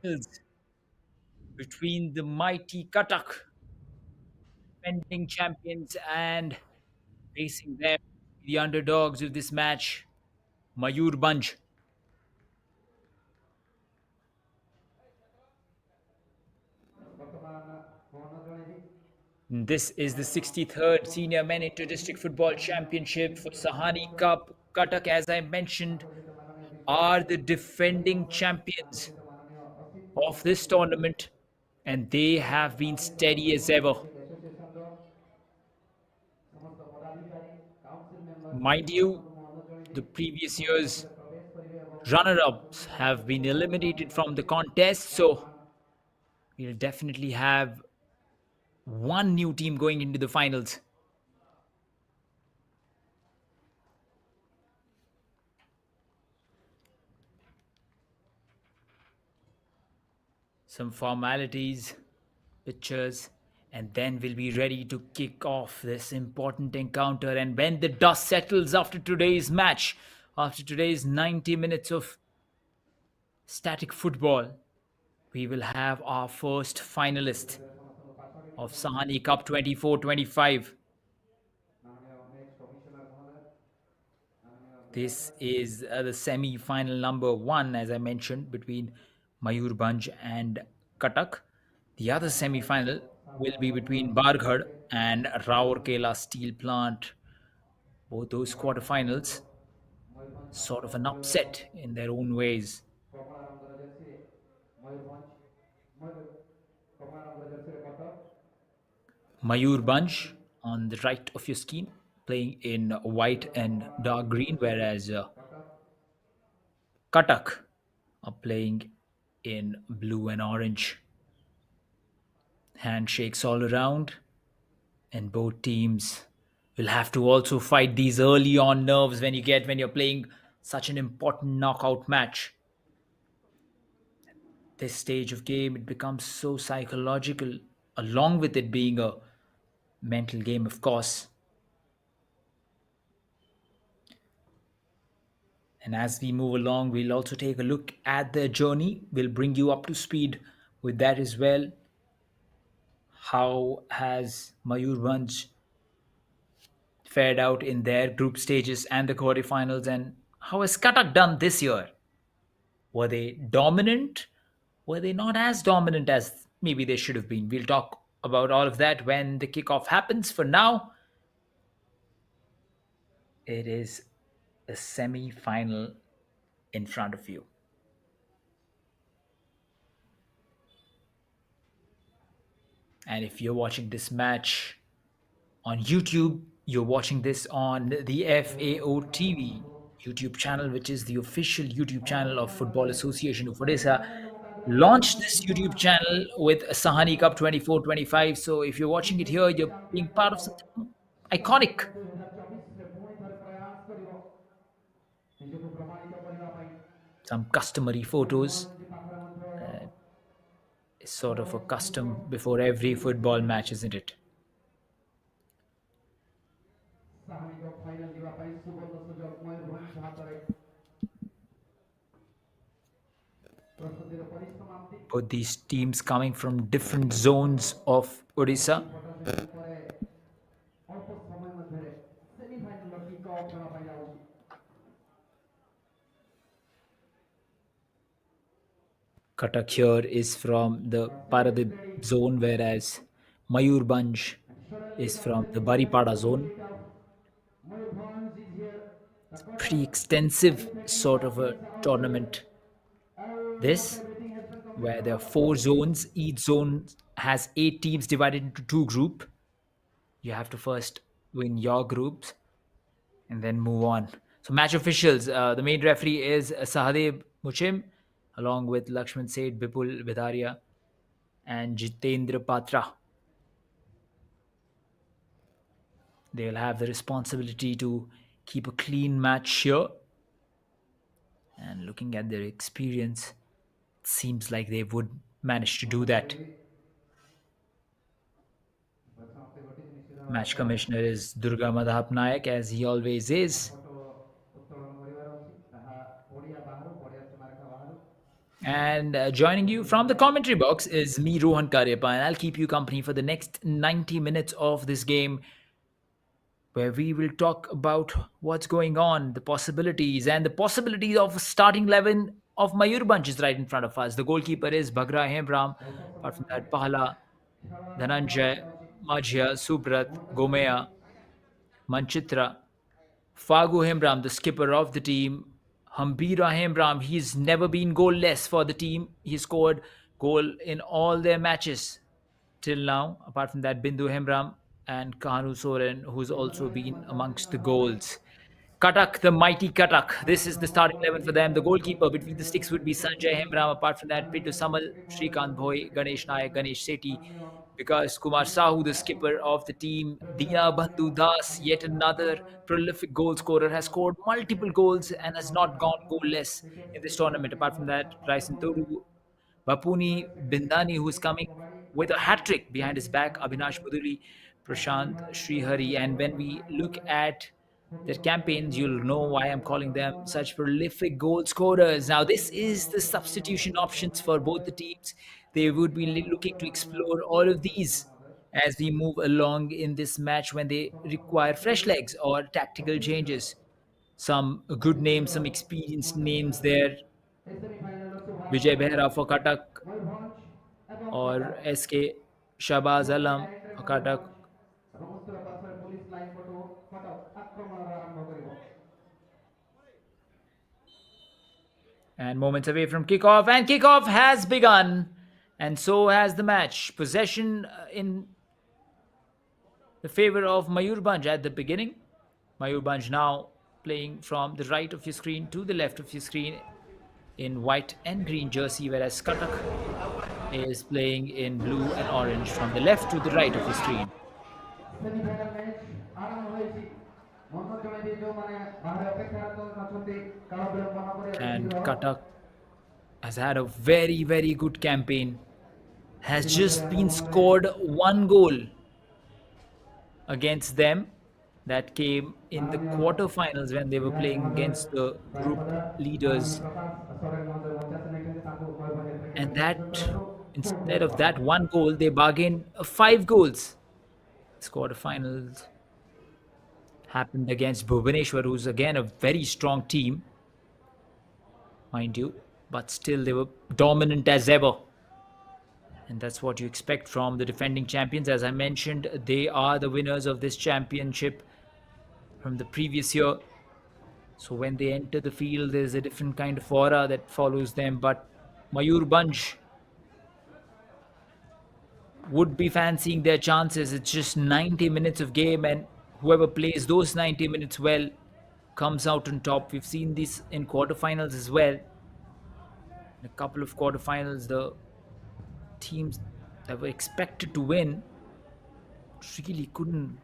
Finals between the mighty Katak, defending champions, and facing them, the underdogs of this match, MAYURBHANJ. This is the 63rd Senior Men Inter-District Football Championship for Sahani Cup. Cuttack, as I mentioned, are the defending champions of this tournament, and they have been steady as ever. Mind you, the previous year's runner ups have been eliminated from the contest, so we'll definitely have one new team going into the finals. Some formalities, pictures, and then we'll be ready to kick off this important encounter. And when the dust settles after today's match, after today's 90 minutes of static football, we will have our first finalist of Sahani Cup 24-25. This is the semi-final number one, as I mentioned, between Mayurbhanj and Cuttack. The other semi-final will be between Barghad and Raurkela Steel Plant. Both those quarterfinals, sort of an upset in their own ways. Mayurbhanj on the right of your screen, playing in white and dark green, whereas Cuttack are playing in blue and orange. Handshakes all around, and both teams will have to also fight these early on nerves when you're playing such an important knockout match. This stage of game, it becomes so psychological, along with it being a mental game, of course. And as we move along, we'll also take a look at their journey. We'll bring you up to speed with that as well. How has Mayurbhanj fared out in their group stages and the quarterfinals, and how has Katak done this year? Were they dominant? Were they not as dominant as maybe they should have been? We'll talk about all of that when the kickoff happens. For now, it is a semi final in front of you. And if you're watching this match on YouTube, you're watching this on the FAO TV YouTube channel, which is the official YouTube channel of Football Association of Odisha. Launched this YouTube channel with Sahani Cup 24-25. So if you're watching it here, you're being part of something iconic. Some customary photos. It's sort of a custom before every football match, isn't it? Both these teams coming from different zones of Odisha. Katak here is from the Paradip zone, whereas Mayurbhanj is from the Baripada zone. Pretty extensive sort of a tournament. This, where there are four zones, each zone has 8 teams divided into two groups. You have to first win your groups and then move on. So, match officials, the main referee is Sahadev Muchim, along with Lakshman Seth, Bipul Vidaria, and Jitendra Patra. They'll have the responsibility to keep a clean match here. And looking at their experience, it seems like they would manage to do that. Match commissioner is Durga Madhap Nayak, as he always is. And joining you from the commentary box is me, Rohan Karyappa, and I'll keep you company for the next 90 minutes of this game, where we will talk about what's going on, the possibilities, and the possibilities of a starting 11 of Mayurbhanj is right in front of us. The goalkeeper is Bhagra Hemram. Apart from that, Pahala, Dhananjay, Majhya, Subrat, Gomea, Manchitra, Fagu Hemram, the skipper of the team. Hambira Hemram, he's never been goalless for the team. He scored goal in all their matches till now. Apart from that, Bindu Hemram and Kanu Soren, who's also been amongst the goals. Katak, the mighty Katak. This is the starting 11 for them. The goalkeeper between the sticks would be Sanjay Hemram. Apart from that, Pitu Samal, Shrikant Bhoi, Ganesh Nayak, Ganesh Sethi. Because Kumar Sahu, the skipper of the team, Dina Bandhu Das, yet another prolific goal scorer, has scored multiple goals and has not gone goalless in this tournament. Apart from that, Raisen Toru, Bapuni Bindani, who is coming with a hat trick behind his back, Abhinash Muduri, Prashant Srihari. And when we look at their campaigns, you'll know why I'm calling them such prolific goal scorers. Now, this is the substitution options for both the teams. They would be looking to explore all of these as we move along in this match when they require fresh legs or tactical changes. Some good names, some experienced names there. Vijay Behra for Katak or SK Shabaz Alam for Katak. And moments away from kickoff, and kickoff has begun, and so has the match. Possession in the favor of Mayurbhanj at the beginning. Mayurbhanj now playing from the right of your screen to the left of your screen in white and green jersey, whereas Katak is playing in blue and orange from the left to the right of your screen. Semifinal match আরম্ভ হয়েছে মঞ্চ জমাইতে ଯେଉଁମାନେ ବାହାରେ ଅପେକ୍ଷାରତ ଅଛନ୍ତି କାଳ ବିଳମ୍ବ ନ କରି And Katak has had a very, very good campaign. Has just been scored one goal against them that came in the quarterfinals when they were playing against the group leaders. And that, instead of that one goal, they bargained 5 goals. This quarterfinals happened against Bhubaneswar, who's again a very strong team, mind you, but still they were dominant as ever. And that's what you expect from the defending champions. As I mentioned, they are the winners of this championship from the previous year. So when they enter the field, there's a different kind of aura that follows them. But Mayurbhanj would be fancying their chances. It's just 90 minutes of game, and whoever plays those 90 minutes well comes out on top. We've seen this in quarterfinals as well. In a couple of quarterfinals, the teams that were expected to win really couldn't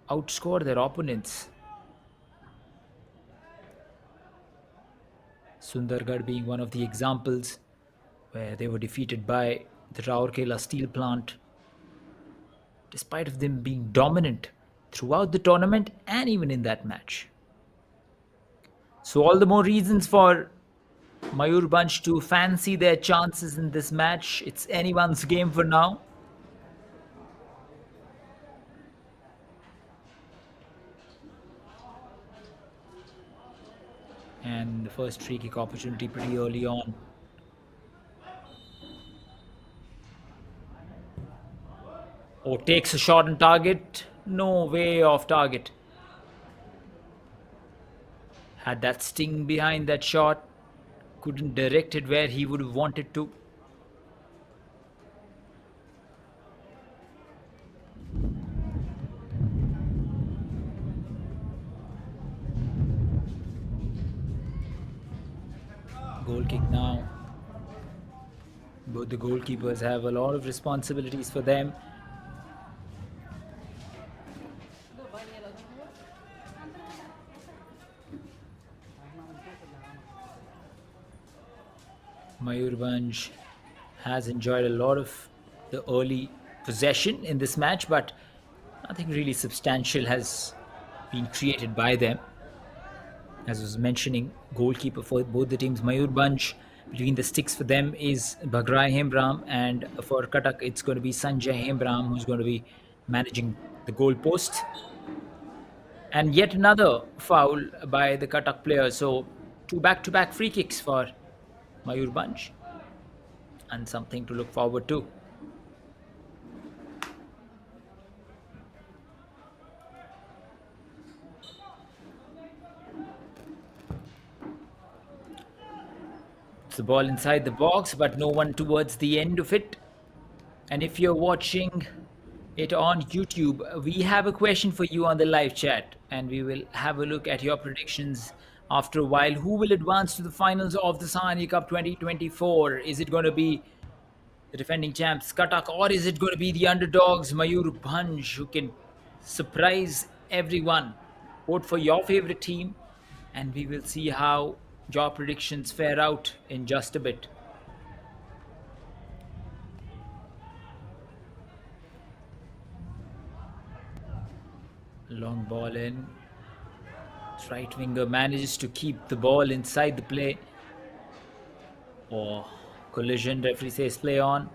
outscore their opponents. Sundargarh being one of the examples where they were defeated by the Raurkela steel plant, despite of them being dominant throughout the tournament and even in that match. So all the more reasons for Mayurbhanj to fancy their chances in this match. It's anyone's game for now. And the first free kick opportunity pretty early on. Oh, takes a shot on target. No way off target. Had that sting behind that shot. Couldn't direct it where he would have wanted to. Goal kick now. Both the goalkeepers have a lot of responsibilities for them. Mayurbhanj has enjoyed a lot of the early possession in this match, but nothing really substantial has been created by them. As I was mentioning, goalkeeper for both the teams, Mayurbhanj Between the sticks for them is Bhagrai Hembram, and for Cuttack, it's going to be Sanjay Hembram who's going to be managing the goalpost. And yet another foul by the Cuttack player. So two back-to-back free kicks for MAYURBHANJ, and something to look forward to. It's the ball inside the box, but no one towards the end of it. And if you're watching it on YouTube, we have a question for you on the live chat, and we will have a look at your predictions after a while. Who will advance to the finals of the Sahani Cup 2024? Is it going to be the defending champs Cuttack, or is it going to be the underdogs MAYURBHANJ, who can surprise everyone? Vote for your favorite team, and we will see how your predictions fare out in just a bit. Long ball in. Right winger manages to keep the ball inside the play. Oh, collision. Referee says play on.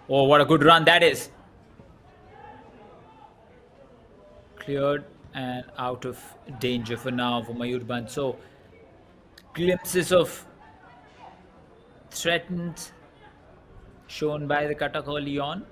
Oh, what a good run that is. Cleared and out of danger for now for MAYURBHANJ. So, glimpses of threatened shown by the Cuttack early on.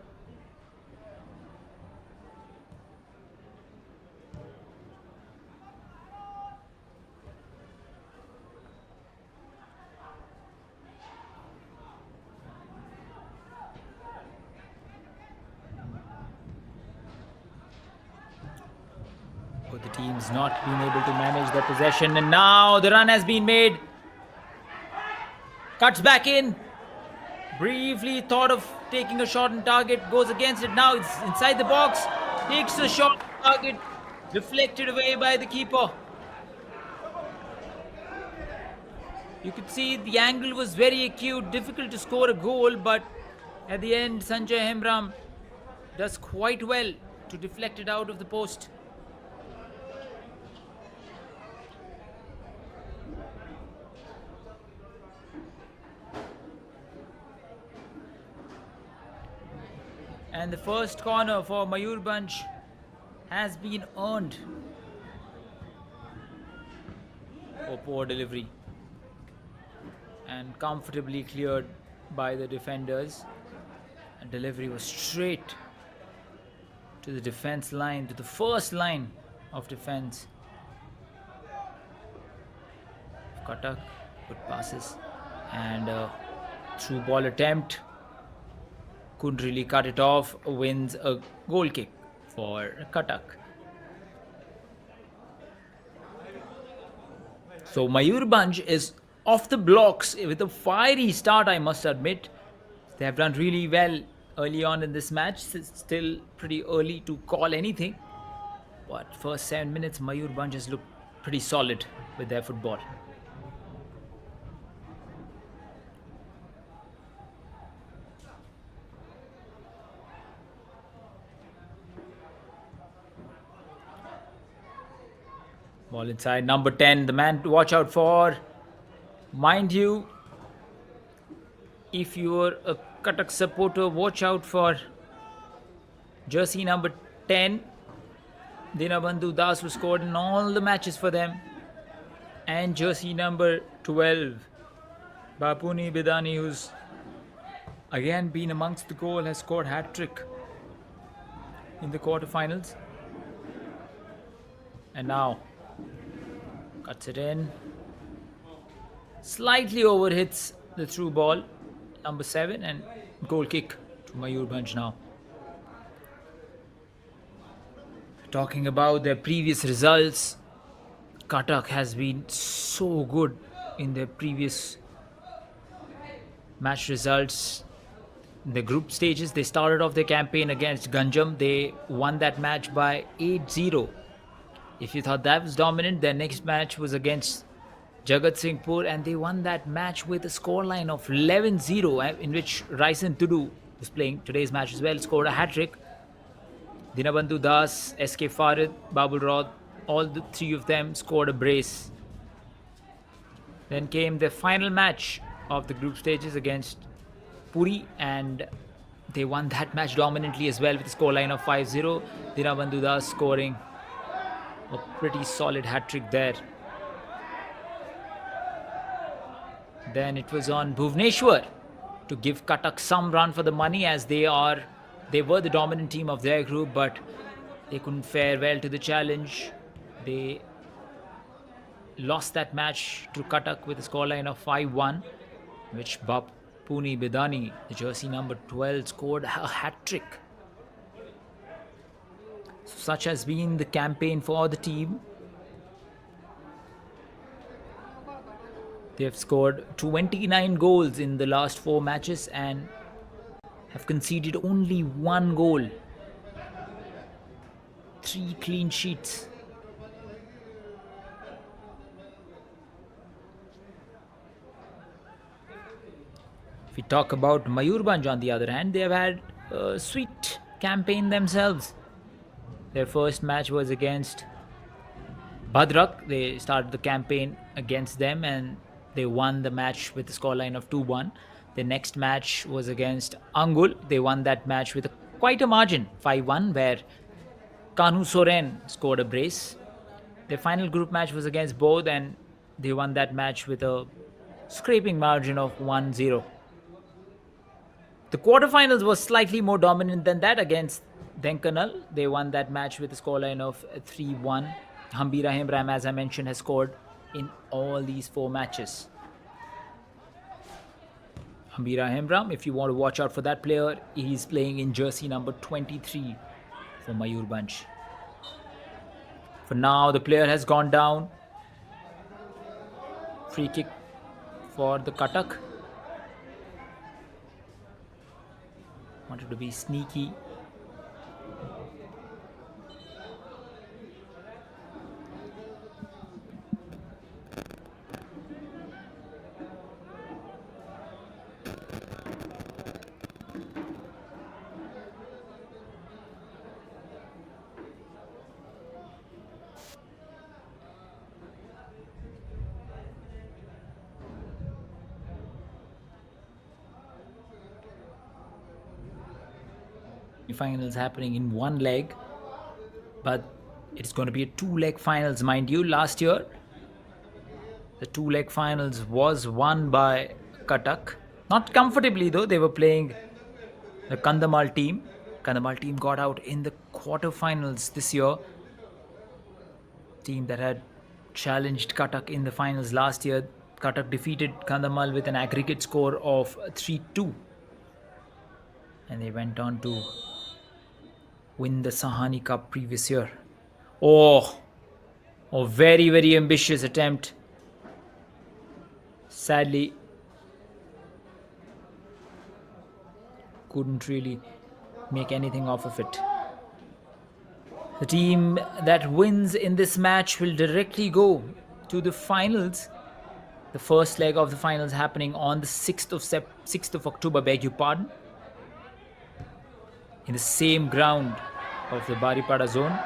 But the team's not been able to manage their possession, and now the run has been made. Cuts back in. Briefly thought of taking a shot on target, goes against it. Now it's inside the box. Takes the shot on target, deflected away by the keeper. You could see the angle was very acute, difficult to score a goal, but at the end, Sanjay Hembram does quite well to deflect it out of the post. And the first corner for MAYURBHANJ has been earned. Oh, poor delivery. And comfortably cleared by the defenders. And delivery was straight to the defense line, to the first line of defense. Cuttack, good passes. And through ball attempt. Couldn't really cut it off, wins a goal kick for Cuttack. So MAYURBHANJ is off the blocks with a fiery start, I must admit. They have done really well early on in this match. It's still pretty early to call anything. But first 7 minutes, MAYURBHANJ has looked pretty solid with their football. Ball inside, number 10, the man to watch out for. Mind you, if you're a Cuttack supporter, watch out for jersey number 10, Dinabandhu Das, who scored in all the matches for them, and jersey number 12, Bapuni Bidani, who's again been amongst the goal, has scored hat-trick in the quarterfinals. And now cuts it in, slightly overhits the through ball, number 7, and goal kick to MAYURBHANJ now. Talking about their previous results, Cuttack has been so good in their previous match results. In the group stages, they started off their campaign against Ganjam. They won that match by 8-0. If you thought that was dominant, their next match was against Jagat Singhpur, and they won that match with a scoreline of 11-0, in which Raisen Tudu was playing today's match as well, scored a hat-trick. Dinabandhu Das, SK Farid, Babul Raut, all the three of them scored a brace Then came the final match of the group stages against Puri, and they won that match dominantly as well with a scoreline of 5-0. Dinabandhu Das scoring a pretty solid hat-trick there. Then it was on Bhubaneswar to give Cuttack some run for the money, as they were the dominant team of their group, but they couldn't fare well to the challenge. They lost that match to Cuttack with a scoreline of 5-1, which Bapuni Bidani, the jersey number 12, scored a hat-trick. So such has been the campaign for the team. They have scored 29 goals in the last 4 matches and have conceded only 1 goal. 3 clean sheets. If we talk about Mayurbhanj, on the other hand, they have had a sweet campaign themselves. Their first match was against Bhadrak. They started the campaign against them and they won the match with a scoreline of 2-1. The next match was against Angul. They won that match with quite a margin, 5-1, where Kanu Soren scored a brace. Their final group match was against Bodh and they won that match with a scraping margin of 1-0. The quarterfinals was slightly more dominant than that against Denkanal. They won that match with a scoreline of 3-1. Hambira Hemram, as I mentioned, has scored in all these 4 matches. Hambira Hemram, if you want to watch out for that player, he's playing in jersey number 23 for Mayurbhanj. For now, the player has gone down. Free kick for the Cuttack. Wanted to be sneaky. Finals happening in 1 leg, but it's going to be a 2-leg finals, mind you. Last year the 2-leg finals was won by Cuttack, not comfortably though. They were playing the Kandhamal team. Kandhamal team got out in the quarterfinals this year. Team that had challenged Cuttack in the finals last year. Cuttack defeated Kandhamal with an aggregate score of 3-2, and they went on to win the Sahani Cup previous year. Oh, very, very ambitious attempt. Sadly, couldn't really make anything off of it. The team that wins in this match will directly go to the finals. The first leg of the finals happening on the 6th of October, beg your pardon, in the same ground of the Baripada zone.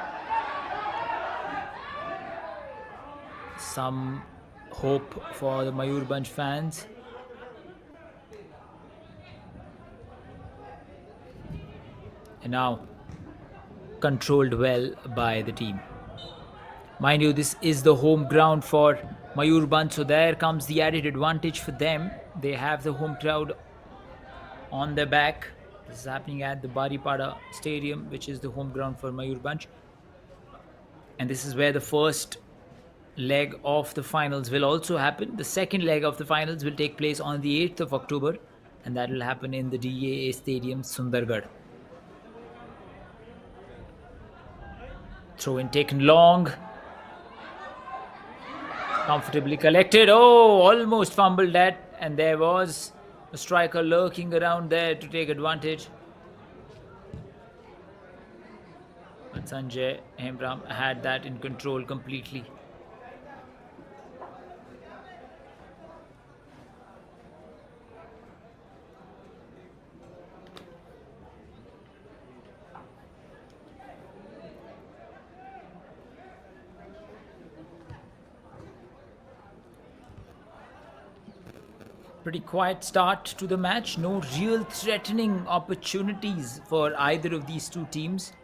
Some hope for the Mayurbhanj fans. And now controlled well by the team. Mind you, this is the home ground for Mayurbhanj, so there comes the added advantage for them. They have the home crowd on their back. This is happening at the Baripada Stadium, which is the home ground for Mayurbhanj. And this is where the first leg of the finals will also happen. The second leg of the finals will take place on the 8th of October, and that will happen in the DAA Stadium, Sundargarh. Throw in taken long. Comfortably collected. Oh, almost fumbled that, and there was a striker lurking around there to take advantage. But Sanjay Hemram had that in control completely. Pretty quiet start to the match. No real threatening opportunities for either of these two teams.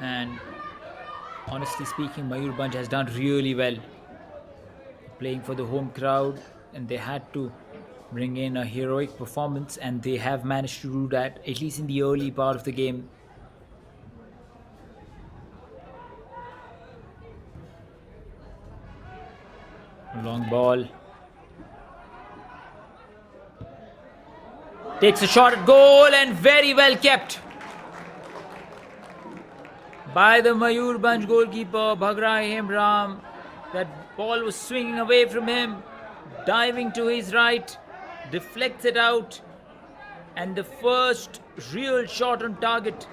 And honestly speaking, Mayurbhanj has done really well playing for the home crowd, and they had to bring in a heroic performance, and they have managed to do that, at least in the early part of the game. Long ball. Takes a shot at goal, and very well kept by the Mayurbhanj goalkeeper, Bhagrahim Ram. That ball was swinging away from him, diving to his right, deflects it out, and the first real shot on target.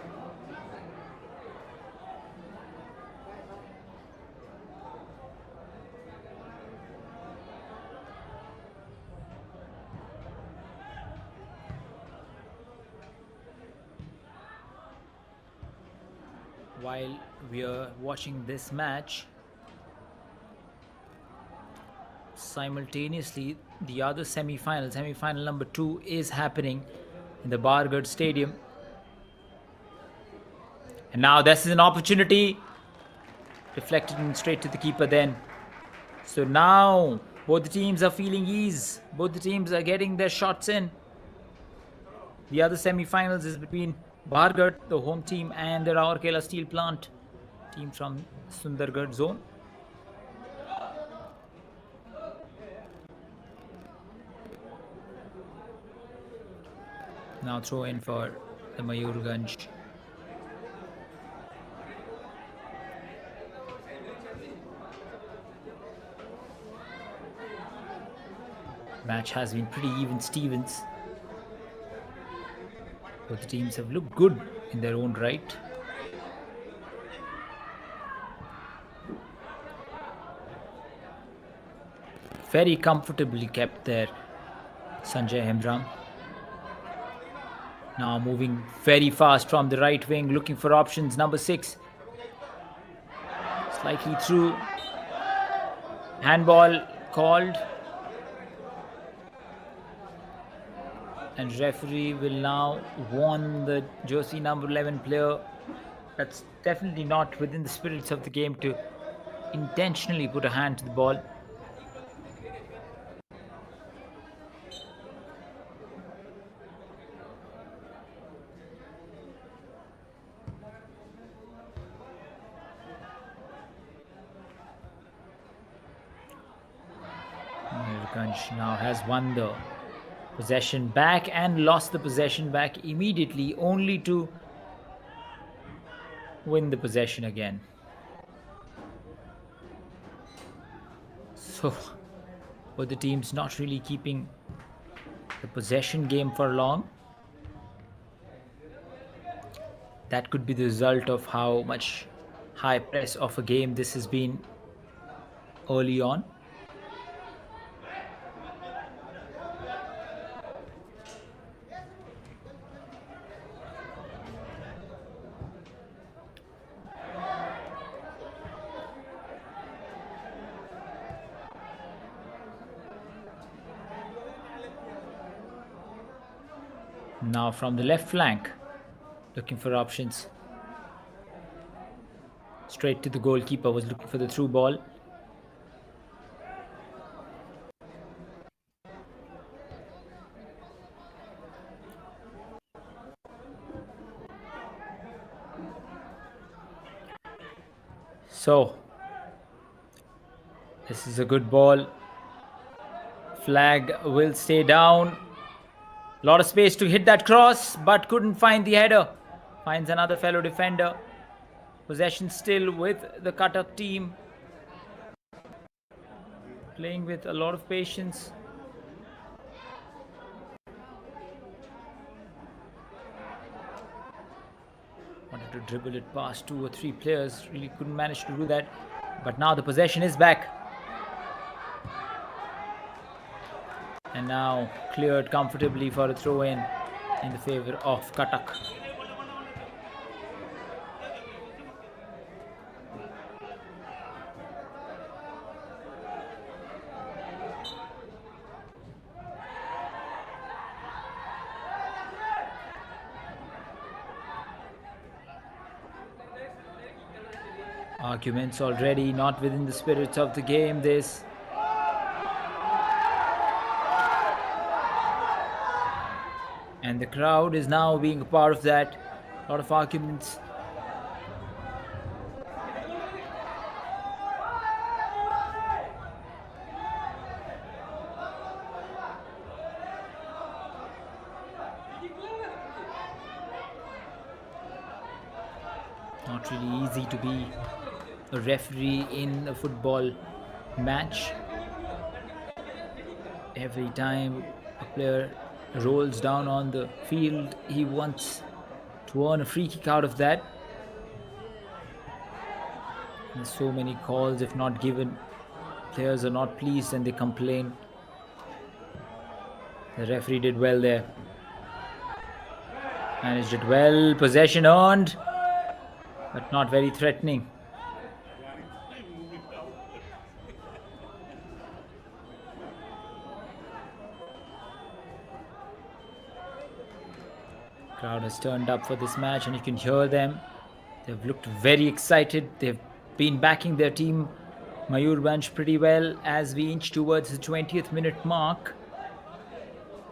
While we are watching this match, simultaneously the other semi-final number 2 is happening in the Bargarh Stadium. And now this is an opportunity, deflected in straight to the keeper then. So now both the teams are feeling ease, both the teams are getting their shots in. The other semi-finals is between Bargarh, the home team, and the Rourkela Steel Plant team from Sundargarh zone. Now throw in for the Mayurbhanj. Match has been pretty even Stevens. Both teams have looked good in their own right. Very comfortably kept there, Sanjay Hemdram. Now moving very fast from the right wing, looking for options. Number 6. Slightly through. Handball called. And referee will now warn the jersey number 11 player. That's definitely not within the spirits of the game to intentionally put a hand to the ball. Mayurbhanj now has won the possession back and lost the possession back immediately, only to win the possession again. So both the teams not really keeping the possession game for long. That could be the result of how much high press of a game this has been early on. Now from the left flank, looking for options. Straight to the goalkeeper, was looking for the through ball. So this is a good ball. Flag will stay down. A lot of space to hit that cross, but couldn't find the header. Finds another fellow defender. Possession still with the Cuttock team. Playing with a lot of patience. Wanted to dribble it past 2 or 3 players. Really couldn't manage to do that. But now the possession is back. And now cleared comfortably for a throw-in the favor of Cuttock. Arguments already not within the spirits of the game, this. And the crowd is now being a part of that. A lot of arguments. Not really easy to be a referee in a football match. Every time a player rolls down on the field, he wants to earn a free kick out of that. And so many calls, if not given, players are not pleased and they complain. The referee did well there. Managed it well, possession earned, but not very threatening. Crowd has turned up for this match and you can hear them. They've looked very excited. They've been backing their team, MAYURBHANJ, pretty well as we inch towards the 20th minute mark.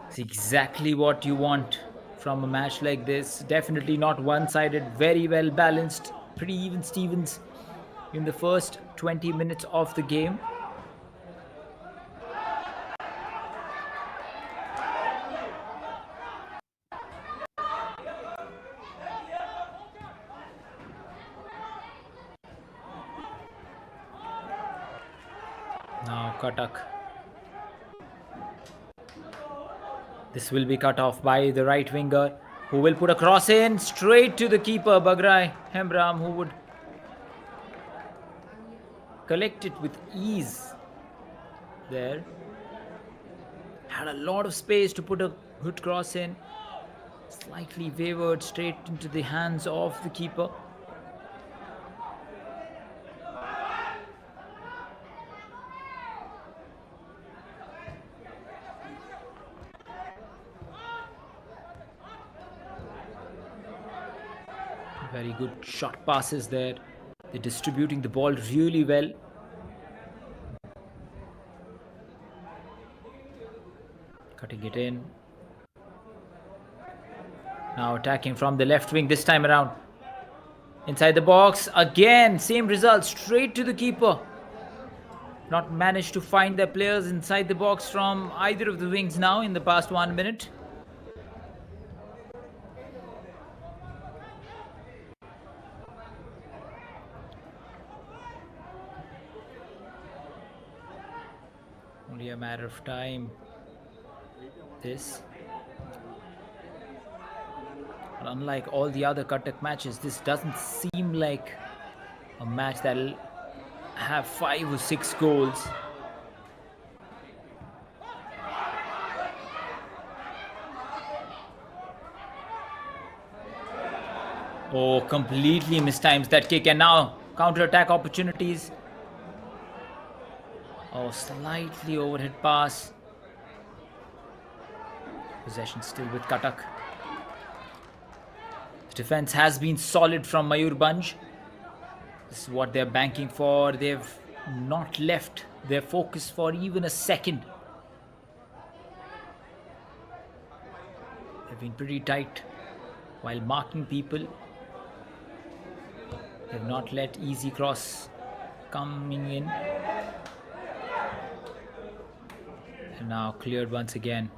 It's exactly what you want from a match like this. Definitely not one-sided, very well balanced, pretty even Stevens in the first 20 minutes of the game. Now CUTTACK. This will be cut off by the right winger, who will put a cross in straight to the keeper, Bagrai Hembram, who would collect it with ease there. Had a lot of space to put a good cross in. Slightly wavered straight into the hands of the keeper. Very good shot passes there. They're distributing the ball really well. Cutting it in. Now attacking from the left wing this time around. Inside the box. Again, same result. Straight to the keeper. Not managed to find their players inside the box from either of the wings now in the past 1 minute. Only a matter of time. This. But unlike all the other CUTTACK matches, this doesn't seem like a match that'll have 5 or 6 goals. Oh, completely mistimes that kick, and now counter-attack opportunities. Oh, slightly overhead pass. Possession still with CUTTACK. The defense has been solid from MAYURBHANJ. This is what they're banking for. They've not left their focus for even a second. They've been pretty tight while marking people. They've not let easy cross coming in. And now cleared once again.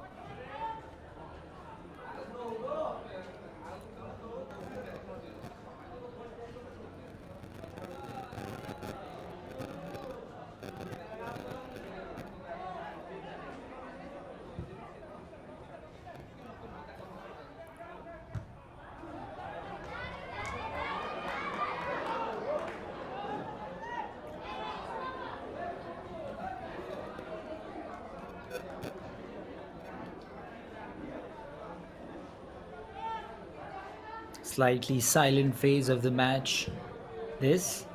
Slightly silent phase of the match. This.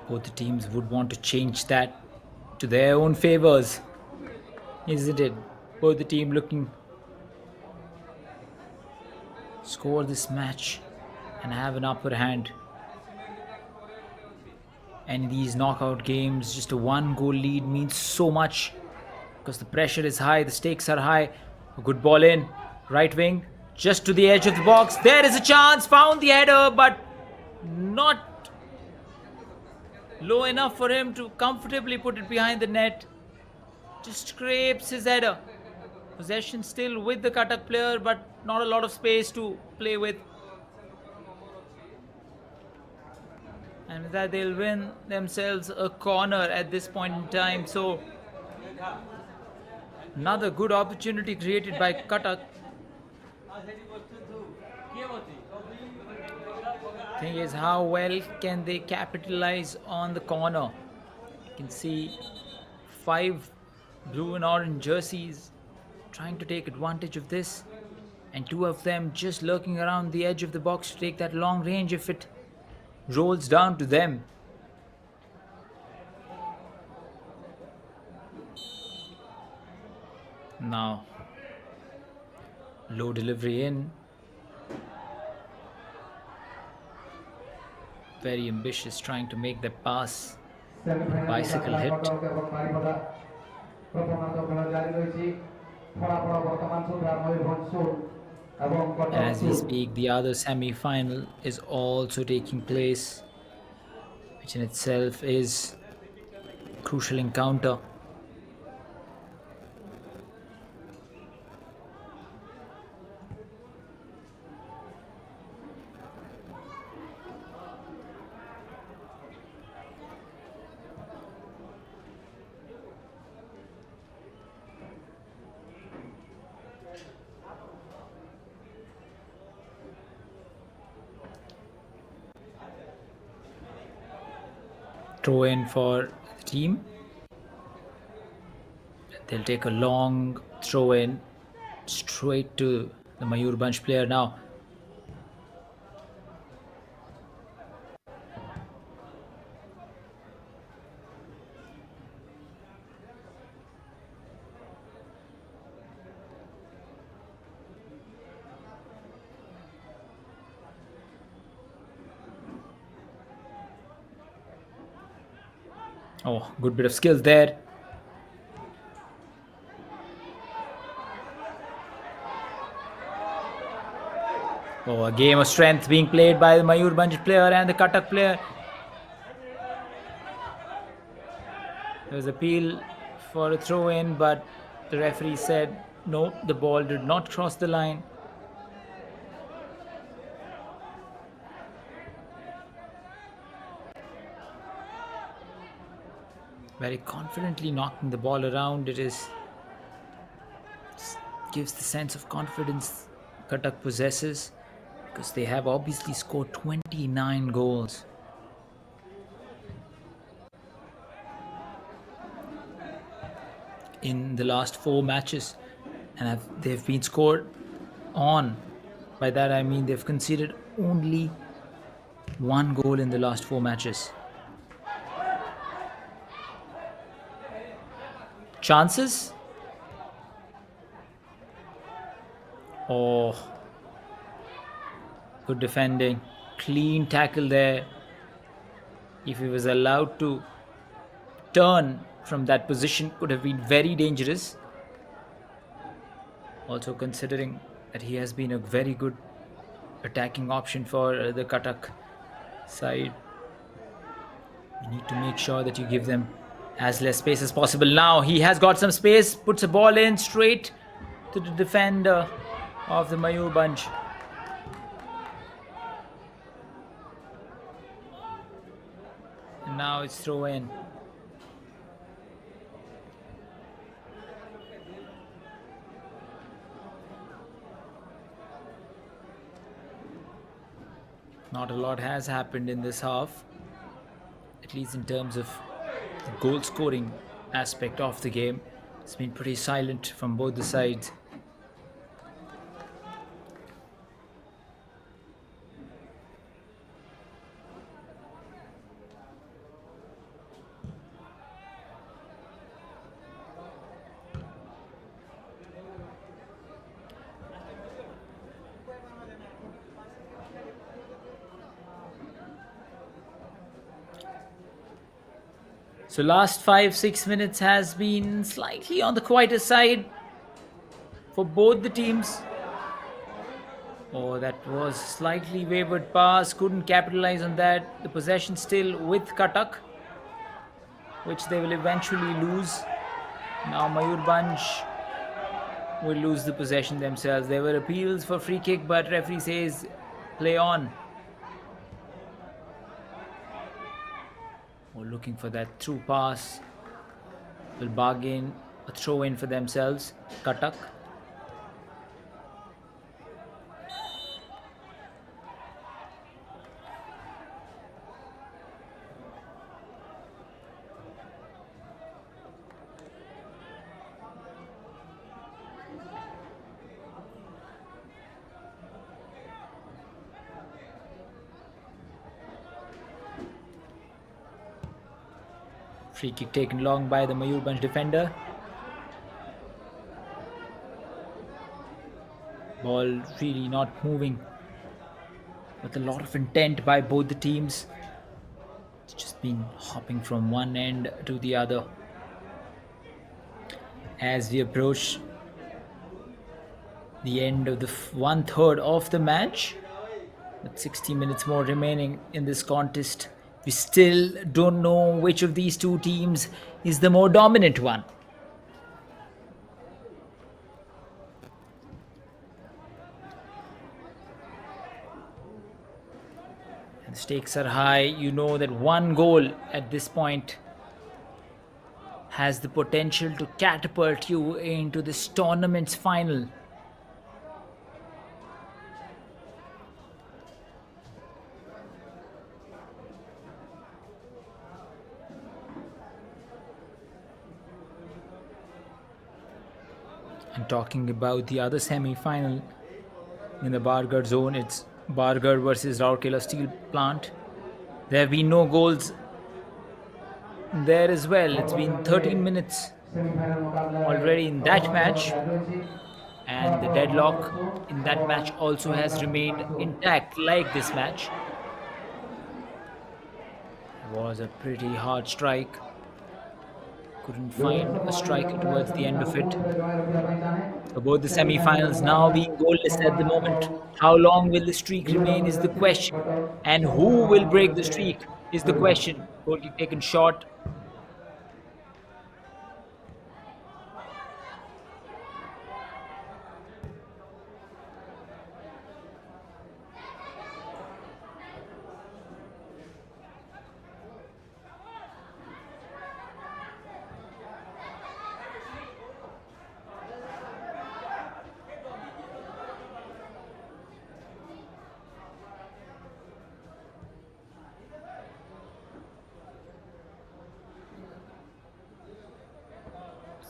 Both the teams would want to change that to their own favors, isn't it? Both the team looking to score this match and have an upper hand. And in these knockout games, just a 1 goal lead means so much because the pressure is high, the stakes are high. A good ball in, right wing, just to the edge of the box. There is a chance, found the header, but not low enough for him to comfortably put it behind the net. Just scrapes his header. Possession still with the Cuttack player, but not a lot of space to play with. And with that, they'll win themselves a corner at this point in time. So, another good opportunity created by Cuttack. Thing is, how well can they capitalize on the corner? You can see 5 blue and orange jerseys trying to take advantage of this, and 2 of them just lurking around the edge of the box to take that long range if it rolls down to them. Now, low delivery in. Very ambitious, trying to make the pass. Bicycle hit. And as we speak, the other semi-final is also taking place, which in itself is a crucial encounter. Throw in for the team. They'll take a long throw in straight to the MAYURBHANJ player now. Oh, good bit of skills there. Oh, a game of strength being played by the MAYURBHANJ player and the Cuttack player. There was appeal for a throw in, but the referee said no, the ball did not cross the line. Very confidently knocking the ball around. It gives the sense of confidence Cuttack possesses, because they have obviously scored 29 goals. In the last 4 matches, and they've been scored on. By that I mean they've conceded only 1 goal in the last 4 matches. Chances? Oh, good defending, clean tackle there. If he was allowed to turn from that position, could have been very dangerous. Also considering that he has been a very good attacking option for the Cuttack side. You need to make sure that you give them as less space as possible. Now he has got some space, puts a ball in straight to the defender of the MAYURBHANJ. And now it's throw in. Not a lot has happened in this half, at least in terms of the goal scoring aspect of the game. It's been pretty silent from both the sides. So last 5-6 minutes has been slightly on the quieter side for both the teams. Oh, that was slightly wayward pass. Couldn't capitalize on that. The possession still with Katak, which they will eventually lose. Now Mayurbhanj will lose the possession themselves. There were appeals for free kick, but referee says play on. Oh, looking for that through pass. Will bargain a throw in for themselves. Katak. Free kick taken long by the Mayurbhanj defender. Ball really not moving, with a lot of intent by both the teams. It's just been hopping from one end to the other. As we approach the end of the 1/3 of the match, with 60 minutes more remaining in this contest, we still don't know which of these two teams is the more dominant one. And the stakes are high. You know that one goal at this point has the potential to catapult you into this tournament's final. I'm talking about the other semi-final in the Bargarh zone. It's Bargarh versus Rourkela Steel Plant. There have been no goals there as well. It's been 13 minutes already in that match, and the deadlock in that match also has remained intact like this match. It was a pretty hard strike. Couldn't find a striker towards the end of it. So both the semi-finals now being goalless at the moment. How long will the streak remain is the question, and who will break the streak is the question. Goal kick taken short.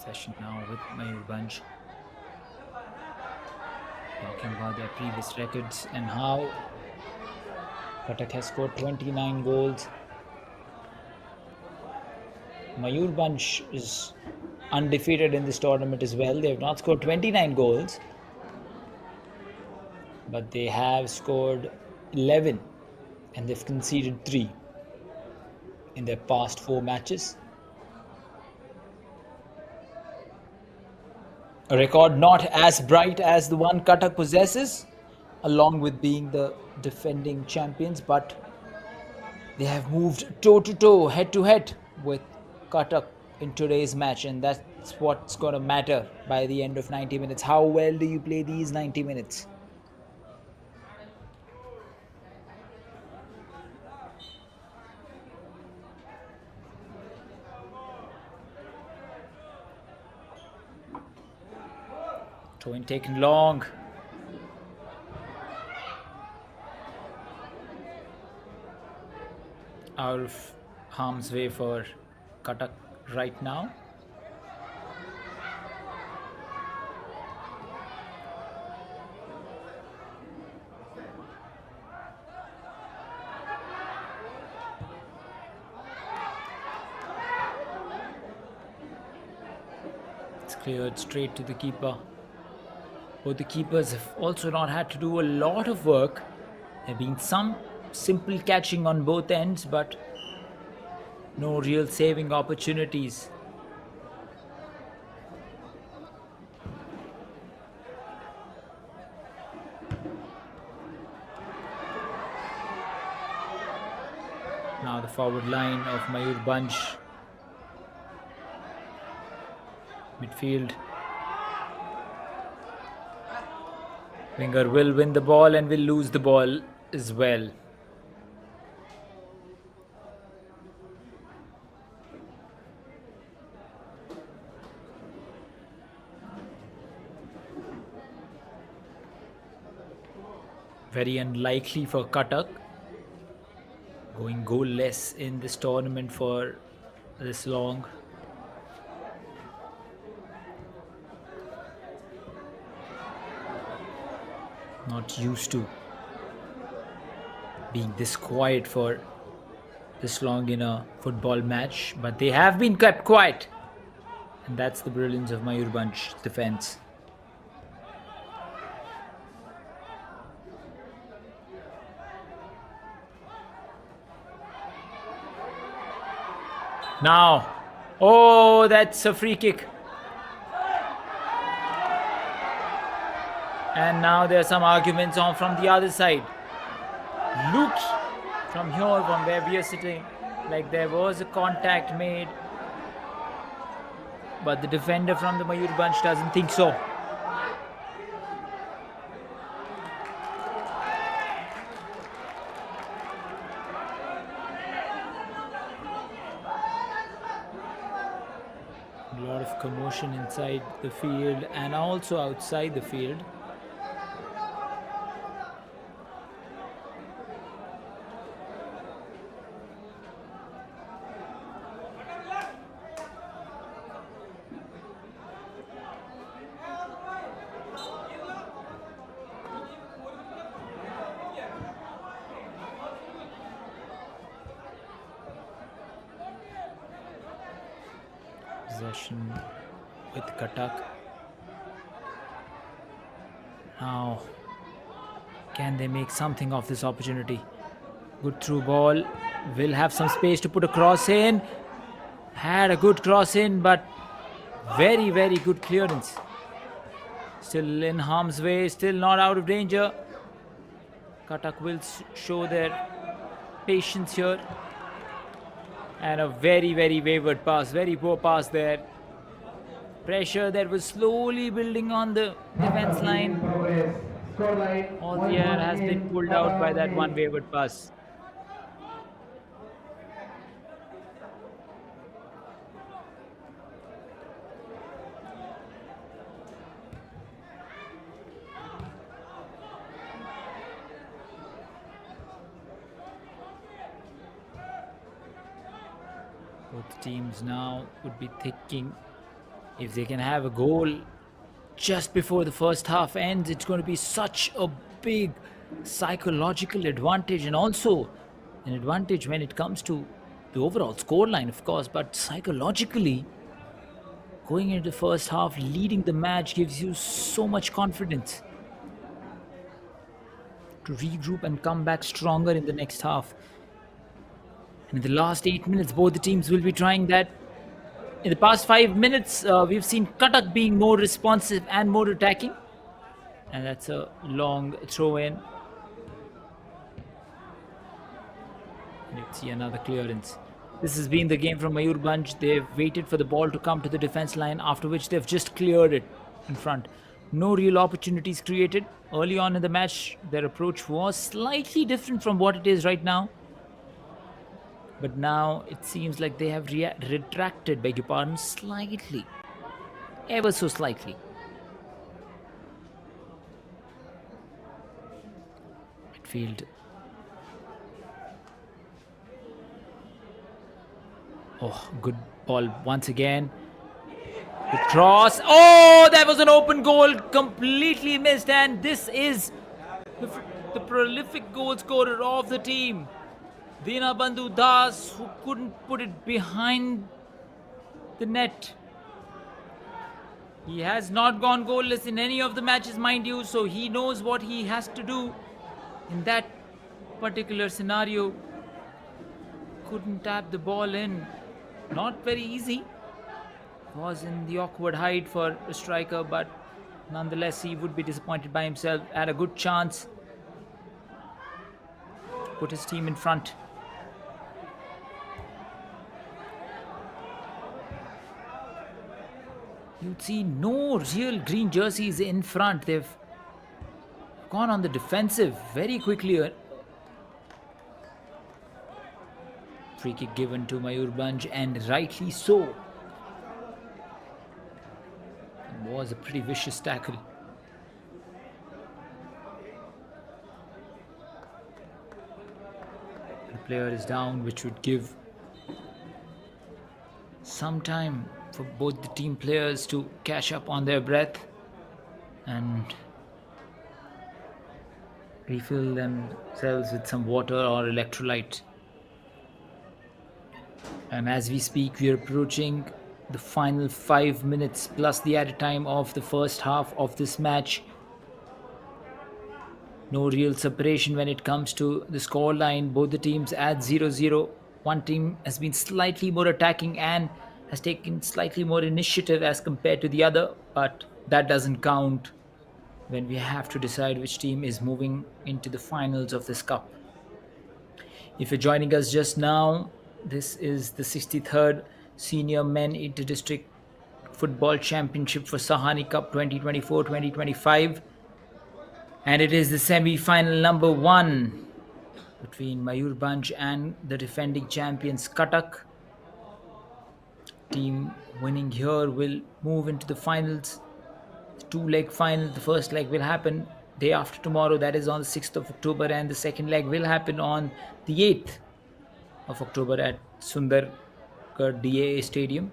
Session now with Mayurbhanj. Talking about their previous records and how Cutttack has scored 29 goals. Mayurbhanj is undefeated in this tournament as well. They have not scored 29 goals, but they have scored 11 and they've conceded 3 in their past 4 matches. A record not as bright as the one Cutttack possesses, along with being the defending champions, but they have moved toe-to-toe, head-to-head with Cutttack in today's match, and that's what's going to matter by the end of 90 minutes. How well do you play these 90 minutes? Throw in taken long. Out of harm's way for Cutttack right now. It's cleared straight to the keeper. Both the keepers have also not had to do a lot of work. There have been some simple catching on both ends, but No real saving opportunities. Now the forward line of MAYURBHANJ. Midfield. Winger will win the ball and will lose the ball as well. Very unlikely for CUTTACK. Going goalless in this tournament for this long. Not used to being this quiet for this long in a football match, but they have been kept quiet. And that's the brilliance of MAYURBHANJ's defense. Now, oh, that's a free kick. And now there are some arguments on from the other side. Looks from here, from where we are sitting, like there was a contact made. But the defender from the MAYURBHANJ doesn't think so. A lot of commotion inside the field and also outside the field. Possession with CUTTACK. Now, can they make something of this opportunity? Good through ball. Will have some space to put a cross in. Had a good cross in, but very, very good clearance. Still in harm's way, still not out of danger. CUTTACK will show their patience here. And a very, very wayward pass, very poor pass there. Pressure that was slowly building on the defense line. All the air has been pulled out by that one wayward pass. Both teams now would be thinking if they can have a goal just before the first half ends, it's going to be such a big psychological advantage and also an advantage when it comes to the overall scoreline, of course. But psychologically, going into the first half, leading the match gives you so much confidence to regroup and come back stronger in the next half. And in the last 8 minutes, both the teams will be trying that. In the past 5 minutes, we've seen CUTTACK being more responsive and more attacking. And that's a long throw in. Let's see another clearance. This has been the game from MAYURBHANJ. They've waited for the ball to come to the defense line, after which they've just cleared it in front. No real opportunities created. Early on in the match, their approach was slightly different from what it is right now. But now it seems like they have retracted, beg your pardon, slightly. Ever so slightly. Midfield. Oh, good ball once again. The cross. Oh, that was an open goal. Completely missed. And this is the prolific goal scorer of the team. Dinabandhu Das, who couldn't put it behind the net. He has not gone goalless in any of the matches, mind you, so he knows what he has to do in that particular scenario. couldn't tap the ball in. Not very easy. Was in the awkward height for a striker, but nonetheless, he would be disappointed by himself. Had a good chance to put his team in front. You'd see no real green jerseys in front. They've gone on the defensive very quickly. Free kick given to MAYURBHANJ, and rightly so. It was a pretty vicious tackle. The player is down, which would give some time for both the team players to catch up on their breath and refill themselves with some water or electrolyte. And as we speak, we are approaching the final 5 minutes plus the added time of the first half of this match. No real separation when it comes to the scoreline. Both the teams at 0-0. One team has been slightly more attacking and has taken slightly more initiative as compared to the other, but that doesn't count when we have to decide which team is moving into the finals of this cup. If you're joining us just now, this is the 63rd Senior Men Inter-District Football Championship for Sahani Cup 2024-2025. And it is the semi-final number 1 between MAYURBHANJ and the defending champions CUTTACK. Team winning here will move into the finals. The 2-leg final. The first leg will happen day after tomorrow, that is on the 6th of October, and the second leg will happen on the 8th of October at Sundargarh DAA Stadium.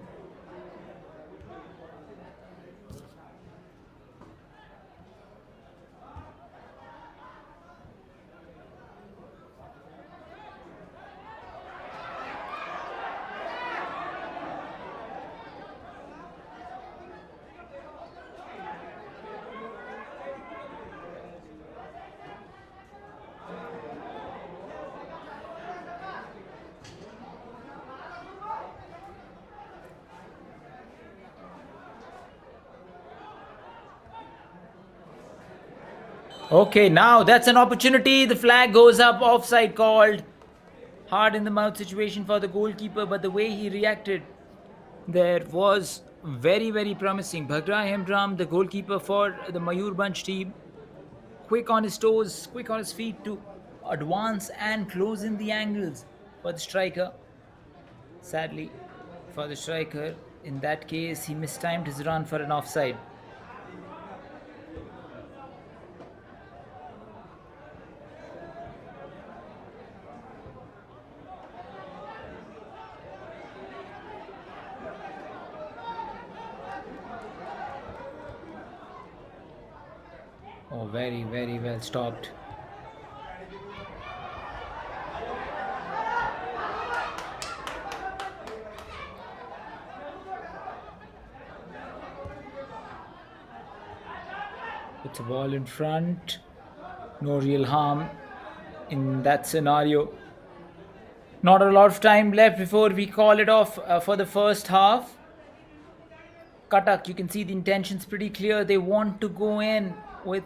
Okay, now that's an opportunity. The flag goes up, offside called. Hard in the mouth situation for the goalkeeper, but the way he reacted there was very, very promising. Bhagra Hemdram, the goalkeeper for the MAYURBHANJ team, quick on his toes, quick on his feet to advance and close in the angles for the striker. Sadly, for the striker, in that case, he mistimed his run for an offside. Oh, very, very well stopped. Puts a ball in front. No real harm in that scenario. Not a lot of time left before we call it off for the first half. CUTTACK, you can see the intentions pretty clear. They want to go in with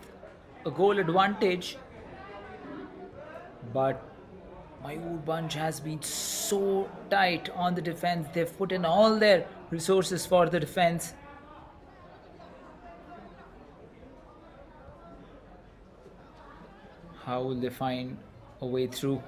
a goal advantage, but MAYURBHANJ has been so tight on the defense. They've put in all their resources for the defense. How will they find a way through?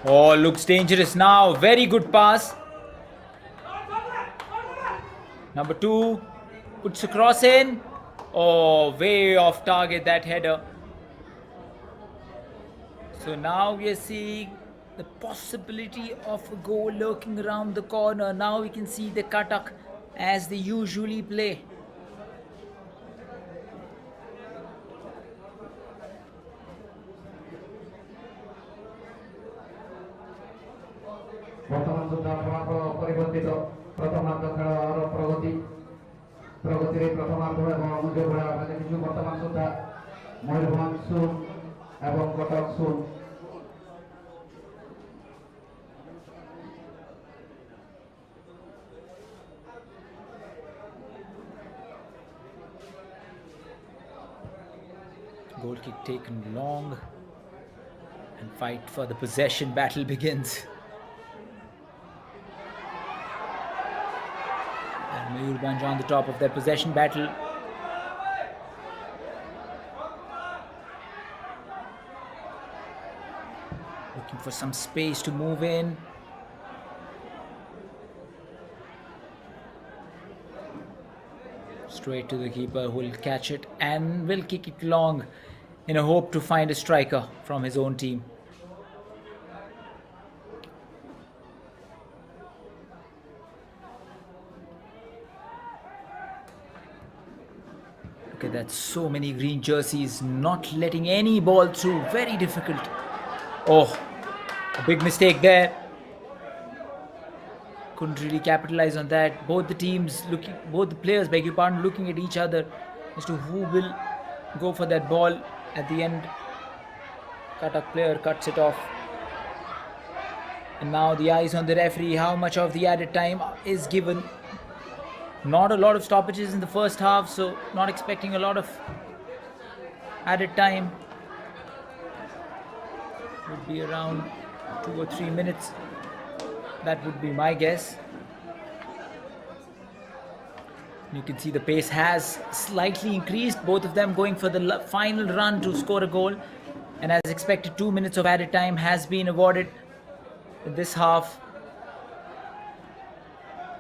Oh, looks dangerous now. Very good pass. Number 2 puts a cross in. Oh, way off target, that header. So now we are seeing the possibility of a goal lurking around the corner. Now we can see the CUTTACK as they usually play. ବର୍ତ୍ତମାନ ସୁଦ୍ଧା ଫଳାଫଳ ପରିବର୍ତ୍ତିତ ପ୍ରଥମାର୍ଦ୍ଧ ଖେଳର ପ୍ରଗତିରେ ପ୍ରଥମାର୍ଦ୍ଧ ଏବଂ ଅନୁଯୋଗ ଭଳିଆ ଆମେ ଦେଖିଛୁ ବର୍ତ୍ତମାନ ସୁଦ୍ଧା ମୟୂରଭଞ୍ଜ ଶୂନ ଏବଂ କଟକ ଶୂନ। Goal kick taken long, and fight for the possession battle begins. And MAYURBHANJ on the top of that possession battle. Looking for some space to move in. Straight to the keeper, who will catch it and will kick it long in a hope to find a striker from his own team. Look at that, so many green jerseys not letting any ball through. Very difficult. Oh, a big mistake there. Couldn't really capitalize on that. Both the players, beg your pardon, looking at each other as to who will go for that ball at the end. CUTTACK player cuts it off. And now the eyes on the referee. How much of the added time is given? Not a lot of stoppages in the first half, so not expecting a lot of added time. Would be around 2 or 3 minutes. That would be my guess. You can see the pace has slightly increased, both of them going for the final run to score a goal. And as expected, 2 minutes of added time has been awarded in this half.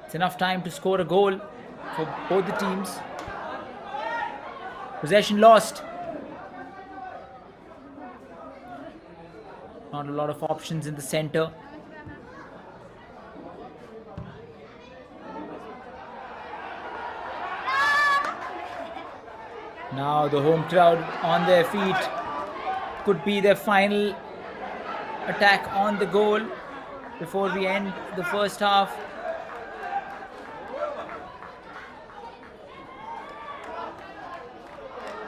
It's enough time to score a goal for both the teams. Possession lost. Not a lot of options in the center. Now the home crowd on their feet. Could be their final attack on the goal before we end the first half.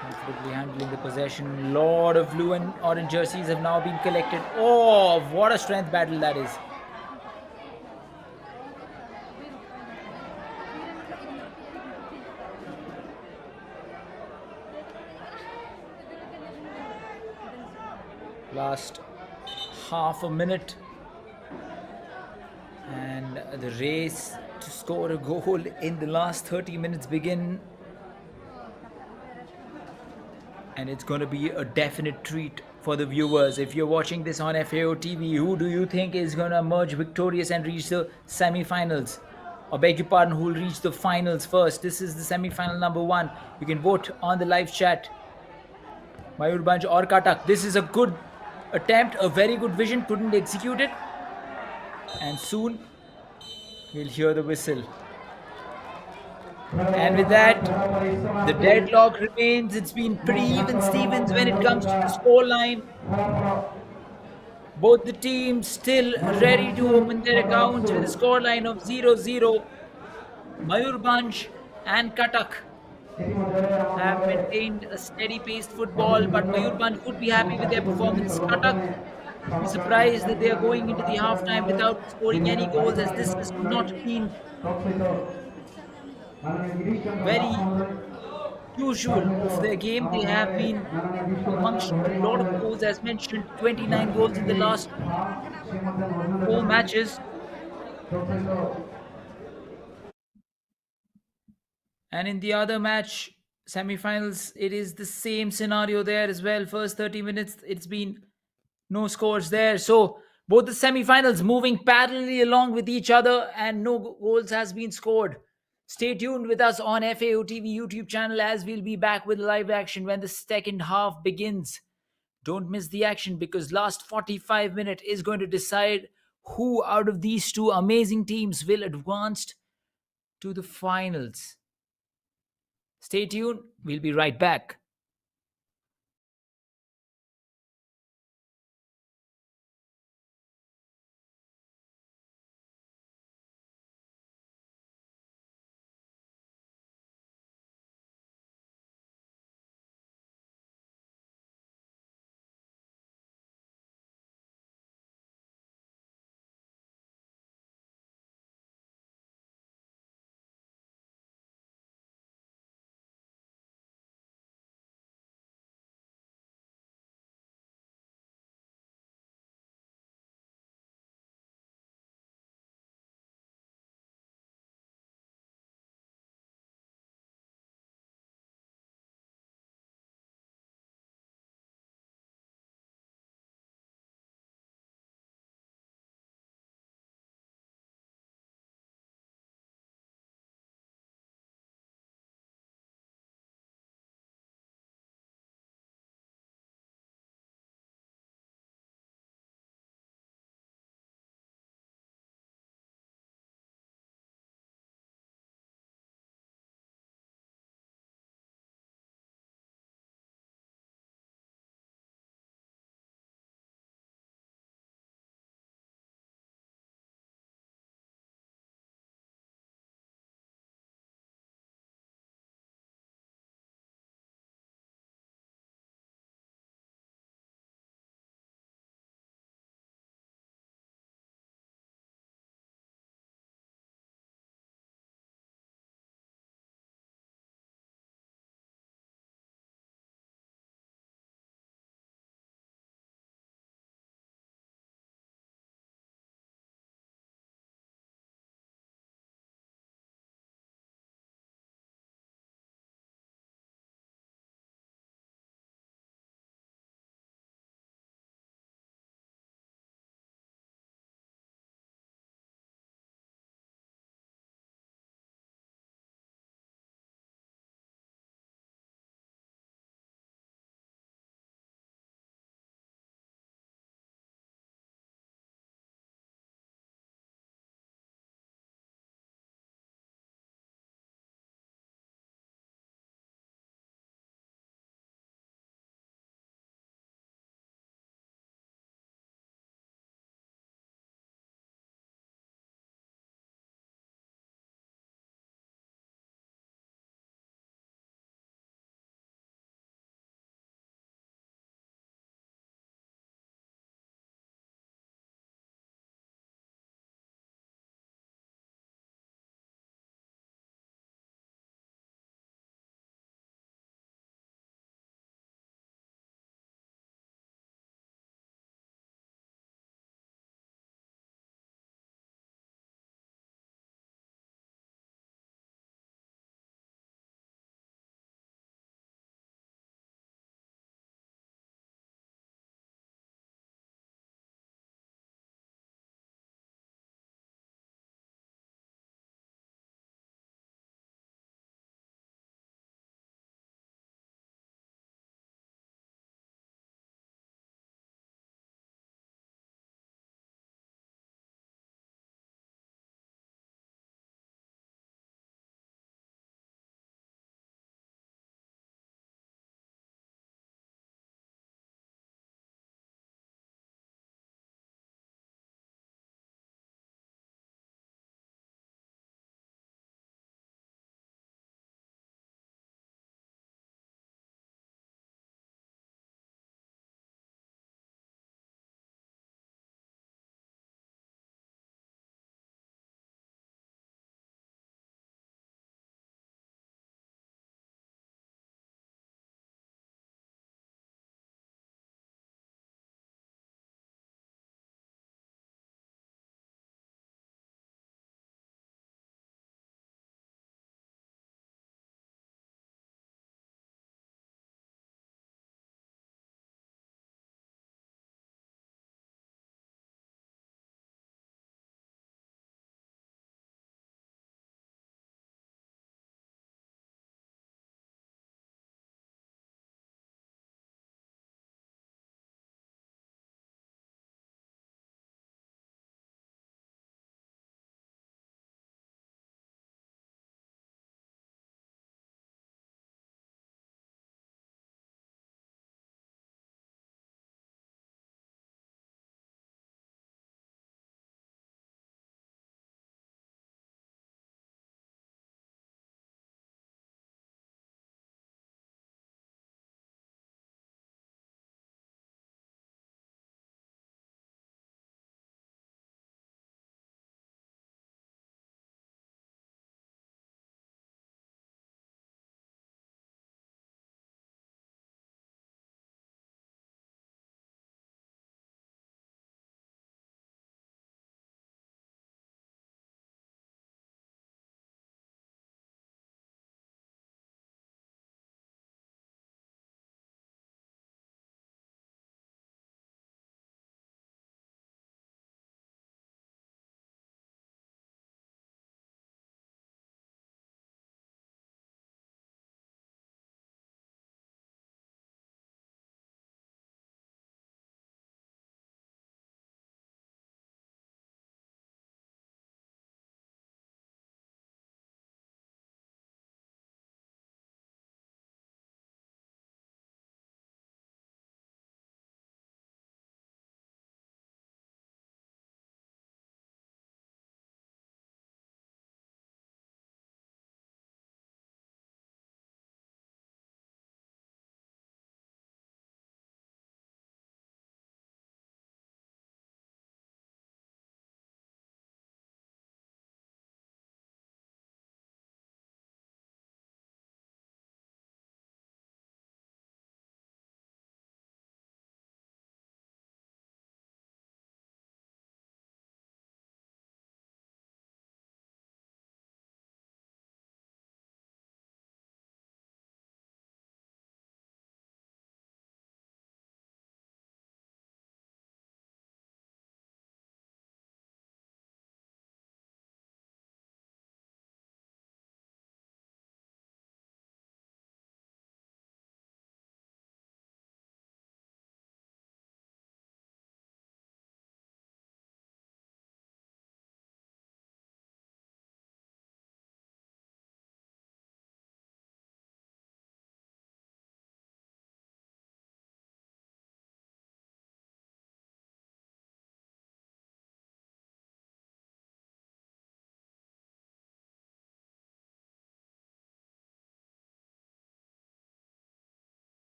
Comfortably handling the possession. Lot of blue and orange jerseys have now been collected. Oh, what a strength battle that is. Last half a minute, and the race to score a goal in the last 30 minutes begin, and it's going to be a definite treat for the viewers. If you're watching this on FAO TV, who do you think is going to emerge victorious and reach the semi-finals? Or beg your pardon, who will reach the finals first? This is the semi-final number 1. You can vote on the live chat. MAYURBHANJ or CUTTACK. This is a good attempt, a very good vision, couldn't execute it. And soon we'll hear the whistle. And with that, the deadlock remains. It's been pretty even Stevens when it comes to the scoreline. Both the teams still ready to open their accounts with a scoreline of 0-0. MAYURBHANJ and CUTTACK have maintained a steady-paced football, but MAYURBHANJ would be happy with their performance. CUTTACK would be surprised that they are going into the halftime without scoring any goals, as this has not been very usual of their game. They have been amongst a lot of goals, as mentioned, 29 goals in the last 4 matches. And in the other match, semi-finals, it is the same scenario there as well. First 30 minutes, it's been no scores there. So both the semi-finals moving parallelly along with each other, and no goals has been scored. Stay tuned with us on FAO TV YouTube channel, as we'll be back with live action when the second half begins. Don't miss the action, because last 45 minutes is going to decide who out of these two amazing teams will advance to the finals. Stay tuned. We'll be right back.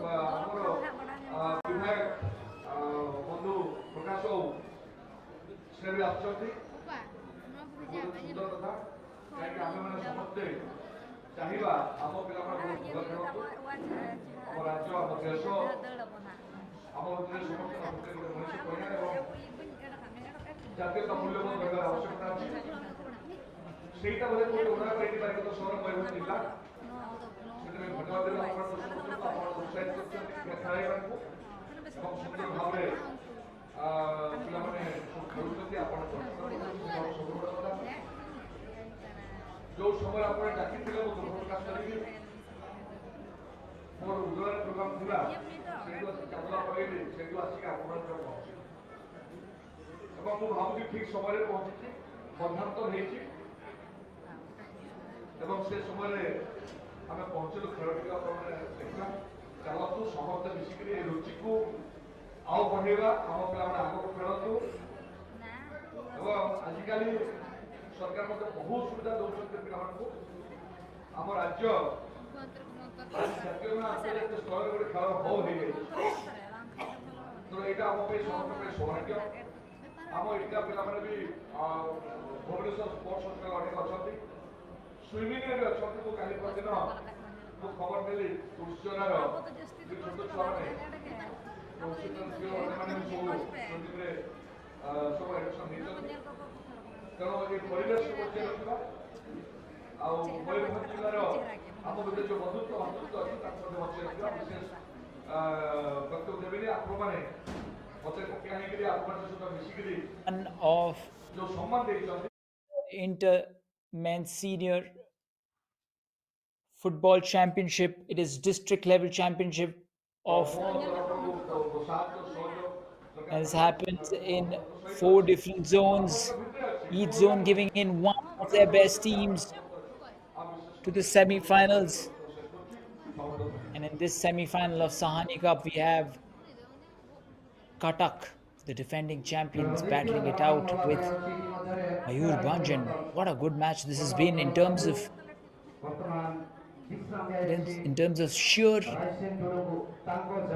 ଆମର ବିଧାୟକ ବନ୍ଧୁ ପ୍ରକାଶ ବାବୁ ସେ ବି ଆସୁଛନ୍ତି। ବହୁତ ସୁନ୍ଦର କଥା, କାହିଁକି ଆମେମାନେ ସମସ୍ତେ ଚାହିଁବା ଆମ ପିଲାମାନେ ବହୁତ ଭଲ ଖେଳନ୍ତୁ, ଆମ ରାଜ୍ୟ ଆମ ଦେଶ ଆମ ଭିତରେ ସମସ୍ତେ ମଣିଷ କଲ୍ୟାଣ ଏବଂ ଜାତୀୟତା ମୂଲ୍ୟବୋଧ ରହିବାର ଆବଶ୍ୟକତା ଅଛି। ସେଇଟା ବୋଧେ କୋଉଠି ଉଣା କରିକି ପାରିବ ସହର ମୟୂରଭଞ୍ଜ ଜିଲ୍ଲା। ସେଥିପାଇଁ ଧନ୍ୟବାଦ ଦେବା ଆପଣ ସମସ୍ତଙ୍କୁ, ଆପଣ ଉତ୍ସାହିତ କରିଛନ୍ତି ଖେଳାଳିମାନଙ୍କୁ ଏବଂ ସୁନ୍ଦର ଭାବରେ ପିଲାମାନେ ଖେଳୁଛନ୍ତି। ଆପଣ ସବୁ ବଡ଼ କଥା। ଯୋଉ ସମୟରେ ଆପଣ ଡାକିଥିଲେ ମୁଁ ଦୁଃଖ ପ୍ରକାଶ କରିବି, ମୋର ଉଦୟର ପ୍ରୋଗ୍ରାମ ଥିଲା, ସେଇଠୁ ଆସିକି ଚାନ୍ଦଲା ପଳେଇଲି, ସେଇଠୁ ଆସିକି ଆପଣଙ୍କର ପହଞ୍ଚିଲି ଏବଂ ମୁଁ ଭାବୁଛି ଠିକ ସମୟରେ ପହଞ୍ଚିଛି। ମଧ୍ୟାନ୍ତର ହେଇଛି ଏବଂ ସେ ସମୟରେ ଆମେ ପହଞ୍ଚିଲୁ। ଖେଳ ଟିକେ ଆପଣମାନେ ଦେଖିବା, ଚାଲନ୍ତୁ ସମସ୍ତେ ମିଶିକିରି ଏ ରୁଚିକୁ ଆଉ ବଢ଼େଇବା, ଆମ ପିଲାମାନେ ଆଗକୁ ଖେଳନ୍ତୁ। ଏବଂ ଆଜିକାଲି ସରକାର ମଧ୍ୟ ବହୁତ ସୁବିଧା ଦେଉଛନ୍ତି ପିଲାମାନଙ୍କୁ। ଆମ ରାଜ୍ୟ ଜାତୀୟ ନା ଆନ୍ତର୍ଜାତିକ ସ୍ତରରେ ଗୋଟେ ଖେଳ ହଉ ହେଇଯାଇଛି, ତେଣୁ ଏଇଟା ଆମ ପାଇଁ ସମସ୍ତଙ୍କ ପାଇଁ ସୌଭାଗ୍ୟ। ଆମ ଏଠିକା ପିଲାମାନେ ବି ଭୁବନେଶ୍ୱର ସ୍ପୋର୍ଟସ ହଷ୍ଟେଲ ଅନେକ ଅଛନ୍ତି, ସୁଇମିଂରେ ବି ଅଛନ୍ତି। ମୁଁ କାଲି ପରଦିନ ମୁଁ ଖବର ଦେଲି ତୁଳସୀଚରାର ଛୋଟ ଛୁଆମାନେ ସେମାନେ ବି ସବୁ ସୁଇମିଂରେ ସବୁ ଆଡମିସନ ନେଇଛନ୍ତି। ତେଣୁ ଏ ପରିବେଶକୁ ବଞ୍ଚାଇ ରଖିବା ଆଉ ମୟୂରଭଞ୍ଜ ଜିଲ୍ଲାର ଆମ ଭିତରେ ଯେଉଁ ବନ୍ଧୁତ୍ୱ ଅଛି ତାକୁ ମଧ୍ୟ ବଞ୍ଚାଇ ରଖିବା। ବିଶେଷ ବକ୍ତବ୍ୟ ଦେବେନି, ଆପଣମାନେ ମତେ ଏକା ହେଇକିରି ଆପଣମାନଙ୍କ ସହିତ ମିଶିକିରି One of ଯେଉଁ ସମ୍ମାନ ଦେଇଛନ୍ତି inter men's senior football championship. It is district level championship of, as happens in four different zones, each zone giving in one of their best teams to the semi-finals. And in this semi-final of Sahani Cup, we have CUTTACK, the defending champions, battling it out with MAYURBHANJ. And what a good match this has been in terms of sheer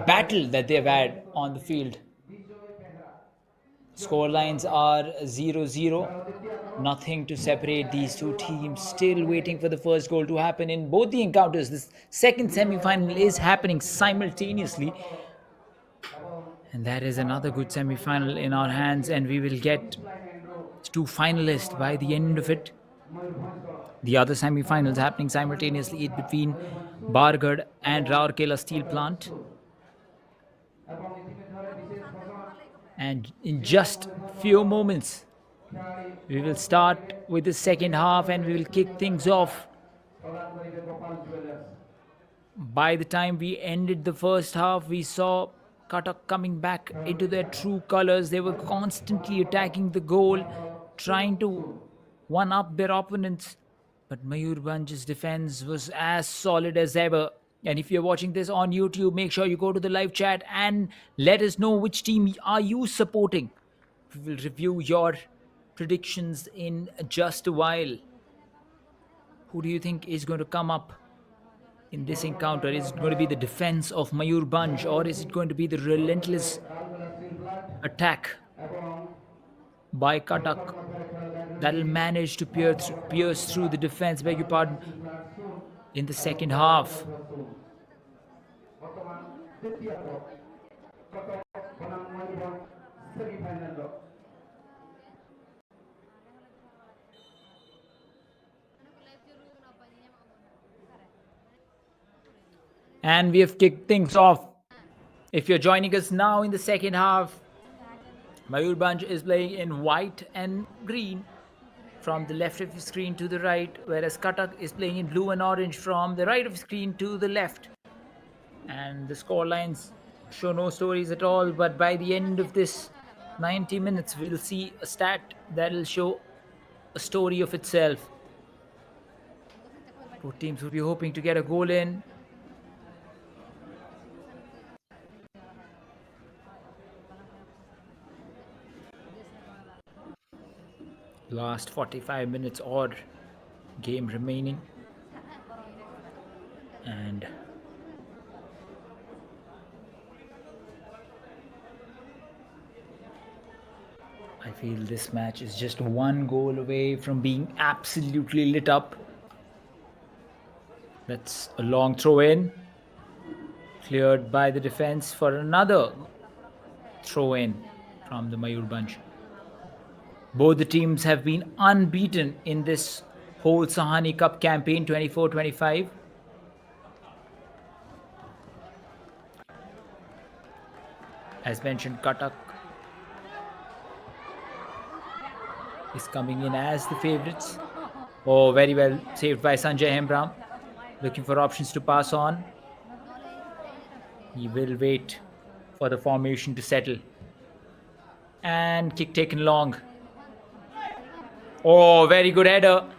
battle that they've had on the field. Score lines are 0-0. Nothing to separate these two teams. Still waiting for the first goal to happen in both the encounters. This second semi-final is happening simultaneously. And that is another good semi-final in our hands. And we will get two finalists by the end of it. The other semi-finals happening simultaneously between Bargarh and Rourkela Steel Plant. And in just few moments, we will start with the second half and we will kick things off. By the time we ended the first half, we saw Cuttack coming back into their true colors. They were constantly attacking the goal, trying to one-up their opponents. But Mayurbhanj's defense was as solid as ever. And if you're watching this on YouTube, make sure you go to the live chat and let us know which team are you supporting. We will review your predictions in just a while. Who do you think is going to come up in this encounter? Is it going to be the defense of Mayurbhanj, or is it going to be the relentless attack by Cuttack that'll manage to pierce through the defense, beg your pardon, in the second half? And we have kicked things off. If you're joining us now in the second half, Mayurbhanj is playing in white and green from the left of the screen to the right, whereas Cuttack is playing in blue and orange from the right of the screen to the left. And the score lines show no stories at all, but by the end of this 90 minutes, we'll see a stat that'll show a story of itself. Both teams will be hoping to get a goal in. Last 45 minutes odd game remaining, and Feel this match is just one goal away from being absolutely lit up. That's a long throw in. Cleared by the defense for another throw in from the Mayurbhanj. Both the teams have been unbeaten in this whole Sahani Cup campaign 24-25. As mentioned, Cuttack is coming in as the favourites. Oh, very well saved by Sanjay Hembram. Looking for options to pass on. He will wait for the formation to settle. And kick taken long. Oh, very good header.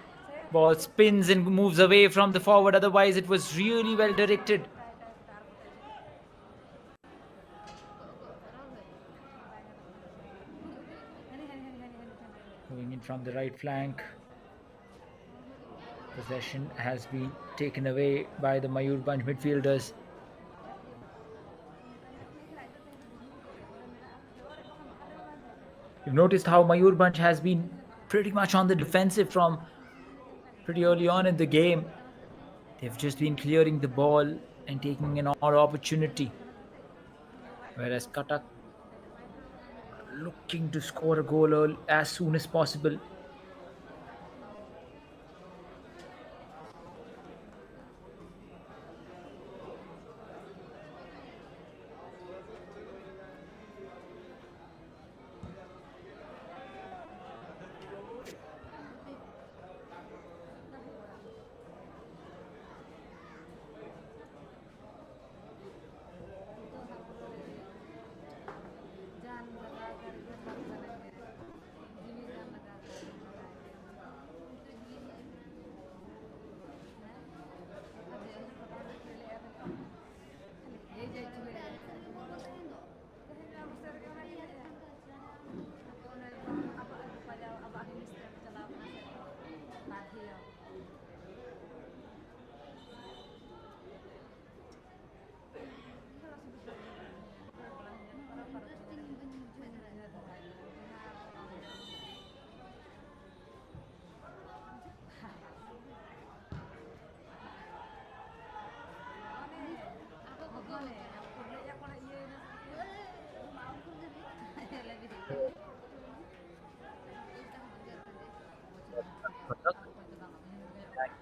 Ball spins and moves away from the forward. Otherwise, it was really well directed. Going in from the right flank. Possession has been taken away by the Mayurbhanj midfielders. You've noticed how Mayurbhanj has been pretty much on the defensive from pretty early on in the game. They've just been clearing the ball and taking an all opportunity. Whereas Cuttack looking to score a goal as soon as possible.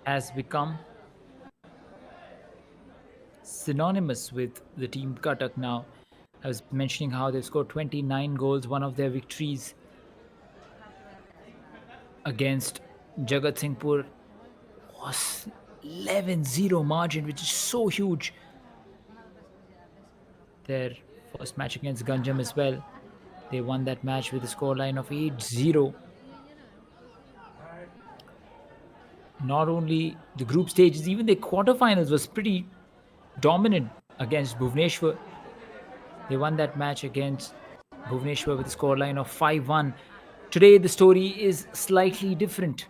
Has become synonymous with the team Cuttack now. I was mentioning how they've scored 29 goals. One of their victories against Jagat Singhpur was 11-0 margin, which is so huge. Their first match against Ganjam as well. They won that match with a scoreline of 8-0. Not only the group stages, even the quarterfinals was pretty dominant against Bhubaneswar. They won that match against Bhubaneswar with a scoreline of 5-1. Today, the story is slightly different.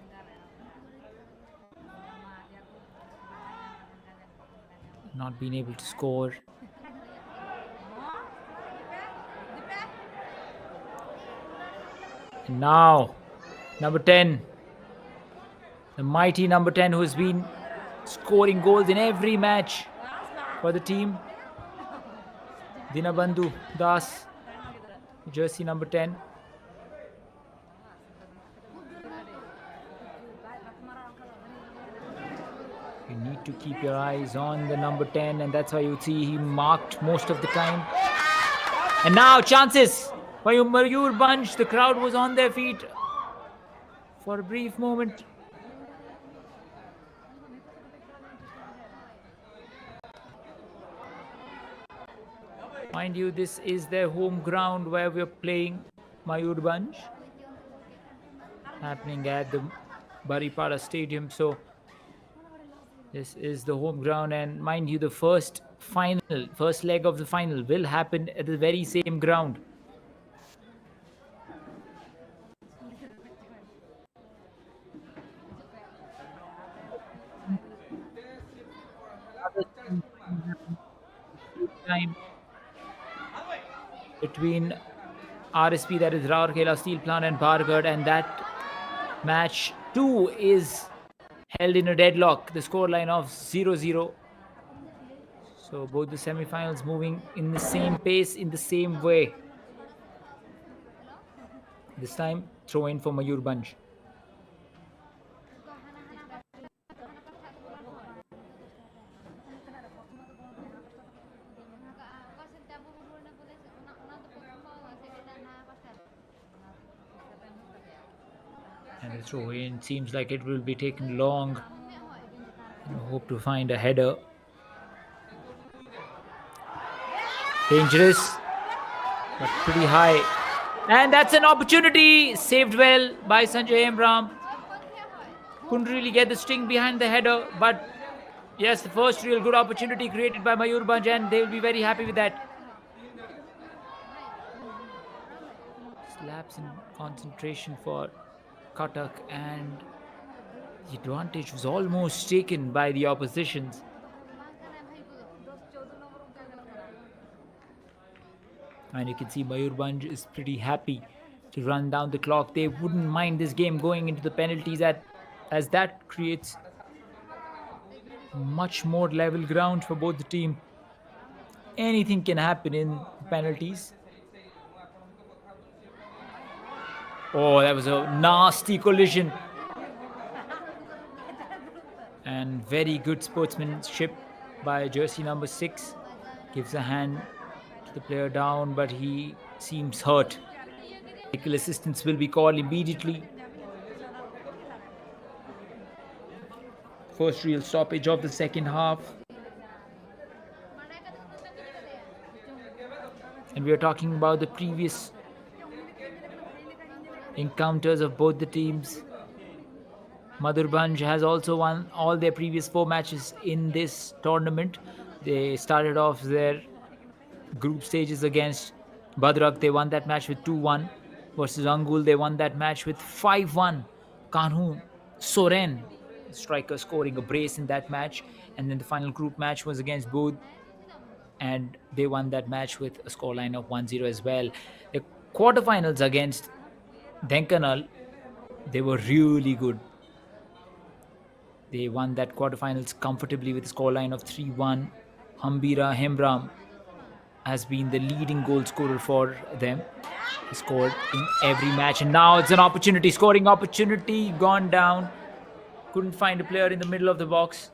Not being able to score. And now, number 10. The mighty number 10 who has been scoring goals in every match for the team. Dinabandhu Das, jersey number 10. You need to keep your eyes on the number 10, and that's why you see he marked most of the time. And now chances for Mayurbhanj. The crowd was on their feet for a brief moment. Mind you, this is their home ground where we're playing Mayurbhanj, happening at the Baripada Stadium. So this is the home ground, and mind you, the first leg of the final will happen at the very same ground. Time between RSP, that is Raurkela Steel Plant and Bargad, and that match 2 is held in a deadlock. The scoreline of 0-0. So both the semi-finals moving in the same pace, in the same way. This time, throw in for MAYURBHANJ. And the throw in seems like it will be taken long. And hope to find a header. Dangerous, but pretty high. And that's an opportunity. Saved well by Sanjay Emram. Couldn't really get the sting behind the header, but yes, the first real good opportunity created by MAYURBHANJ, and they will be very happy with that. Slaps in concentration for CUTTACK, and the advantage was almost taken by the oppositions. And you can see MAYURBHANJ is pretty happy to run down the clock. They wouldn't mind this game going into the penalties, as that creates much more level ground for both the team. Anything can happen in penalties. Oh, that was a nasty collision. And very good sportsmanship by jersey number 6. Gives a hand to the player down, but he seems hurt. Medical assistance will be called immediately. First real stoppage of the second half. And we are talking about the previous encounters of both the teams. MAYURBHANJ has also won all their previous 4 matches in this tournament. They started off their group stages against Badrak. They won that match with 2-1. Versus Angul, they won that match with 5-1. Kanhu Soren, striker, scoring a brace in that match. And then the final group match was against Bodh, and they won that match with a scoreline of 1-0 as well. The quarterfinals against Dhenkanal, they were really good. They won that quarterfinals comfortably with a scoreline of 3-1. Hambira Hemram has been the leading goal scorer for them. He scored in every match, and now it's an opportunity, scoring opportunity, gone down. Couldn't find a player in the middle of the box.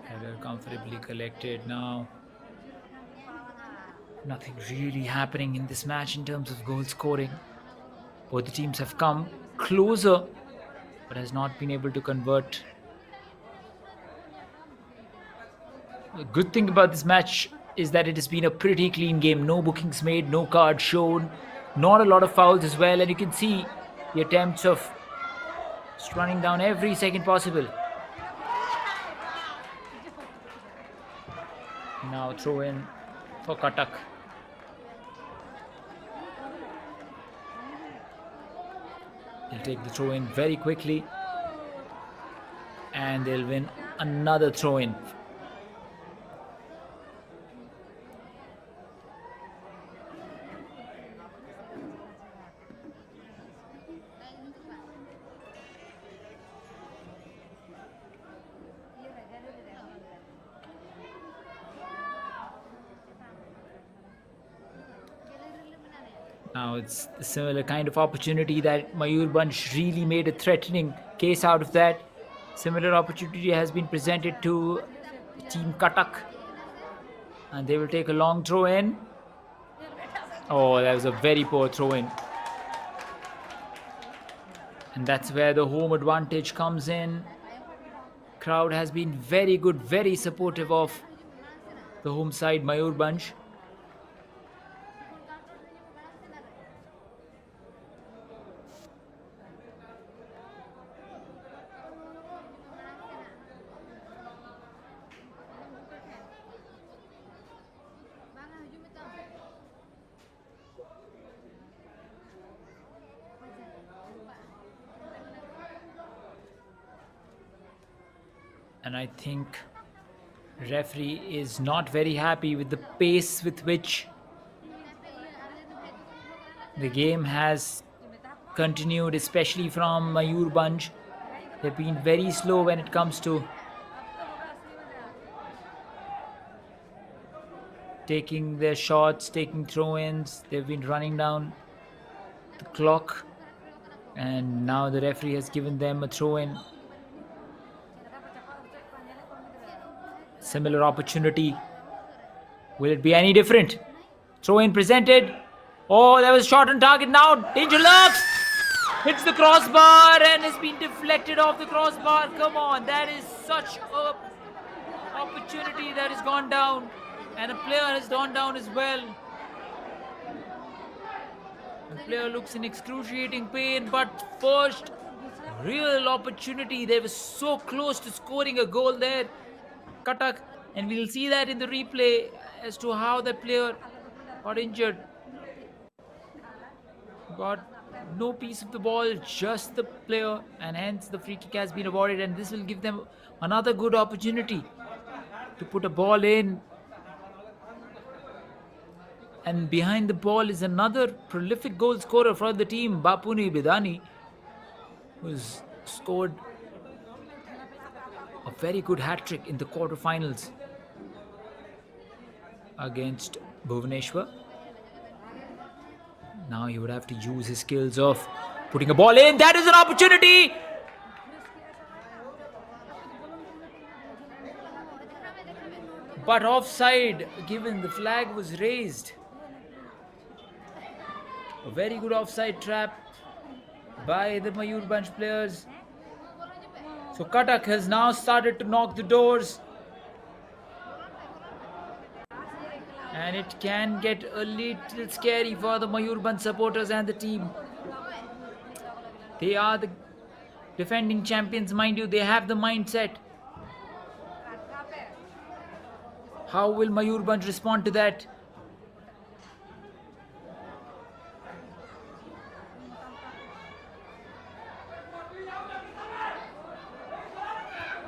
Header comfortably collected now. Nothing really happening in this match in terms of goal scoring. Both the teams have come closer, but has not been able to convert. The good thing about this match is that it has been a pretty clean game. No bookings made, no cards shown, not a lot of fouls as well. And you can see the attempts of just running down every second possible. Now throw in for CUTTACK. They'll take the throw in very quickly, and they'll win another throw in. Now it's a similar kind of opportunity that MAYURBHANJ really made a threatening case out of that. Similar opportunity has been presented to Team CUTTACK, and they will take a long throw in. Oh, that was a very poor throw in. And that's where the home advantage comes in. Crowd has been very good, very supportive of the home side, MAYURBHANJ. And I think referee is not very happy with the pace with which the game has continued, especially from Mayurbhanj. They've been very slow when it comes to taking their shots, taking throw-ins. They've been running down the clock, and now the referee has given them a throw-in. Similar opportunity. Will it be any different? Throw-in presented. Oh, there was a shot on target now. Danger lurks. Hits the crossbar and has been deflected off the crossbar. Come on, that is such a opportunity that has gone down, and a player has gone down as well. The player looks in excruciating pain, but first real opportunity. They were so close to scoring a goal there, Cutttack, and we'll see that in the replay as to how the player got injured. Got no piece of the ball, just the player, and hence the free kick has been awarded, and this will give them another good opportunity to put a ball in. And behind the ball is another prolific goal scorer for the team, Bapuni Bidani, who's scored a very good hat-trick in the quarterfinals against Bhubaneswar. Now he would have to use his skills of putting a ball in. That is an opportunity! But offside, given the flag was raised. A very good offside trap by the Mayurbhanj players. So Cutttack has now started to knock the doors. And it can get a little scary for the Mayurbhanj supporters and the team. They are the defending champions, mind you. They have the mindset. How will Mayurbhanj respond to that?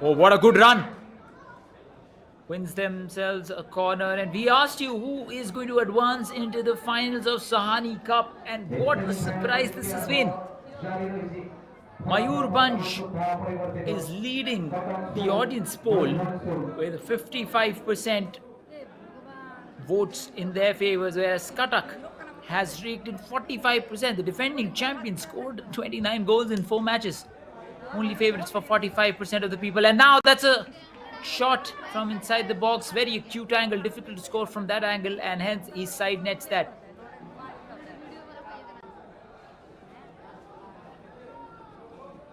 Oh, what a good run. Wins themselves a corner. And we asked you who is going to advance into the finals of Sahani Cup. And what a surprise this has been. Mayurbhanj is leading the audience poll with 55% votes in their favors, whereas Cutttack has raked in 45%. The defending champion scored 29 goals in 4 matches. Only favorites for 45% of the people. And now that's a shot from inside the box. Very acute angle. Difficult to score from that angle. And hence he side nets that.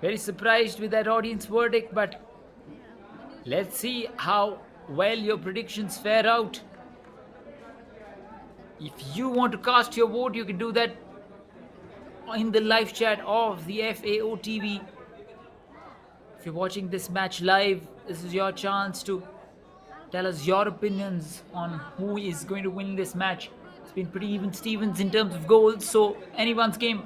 Very surprised with that audience verdict. But let's see how well your predictions fare out. If you want to cast your vote, you can do that in the live chat of the FAO TV. If you're watching this match live, this is your chance to tell us your opinions on who is going to win this match. It's been pretty even Stevens in terms of goals, so anyone's game.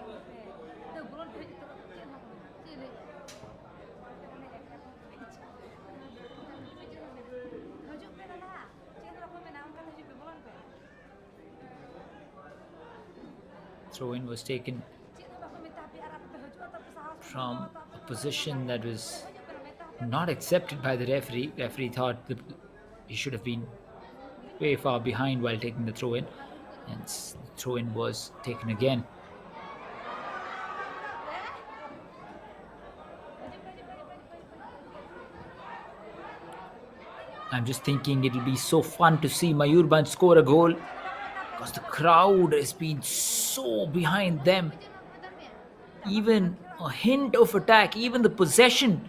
Throw-in was taken from a position that was not accepted by the referee. Referee thought that he should have been way far behind while taking the throw-in, and the throw-in was taken again. I'm just thinking it'll be so fun to see Mayurbhanj score a goal, because the crowd has been so behind them. Even a hint of attack, even the possession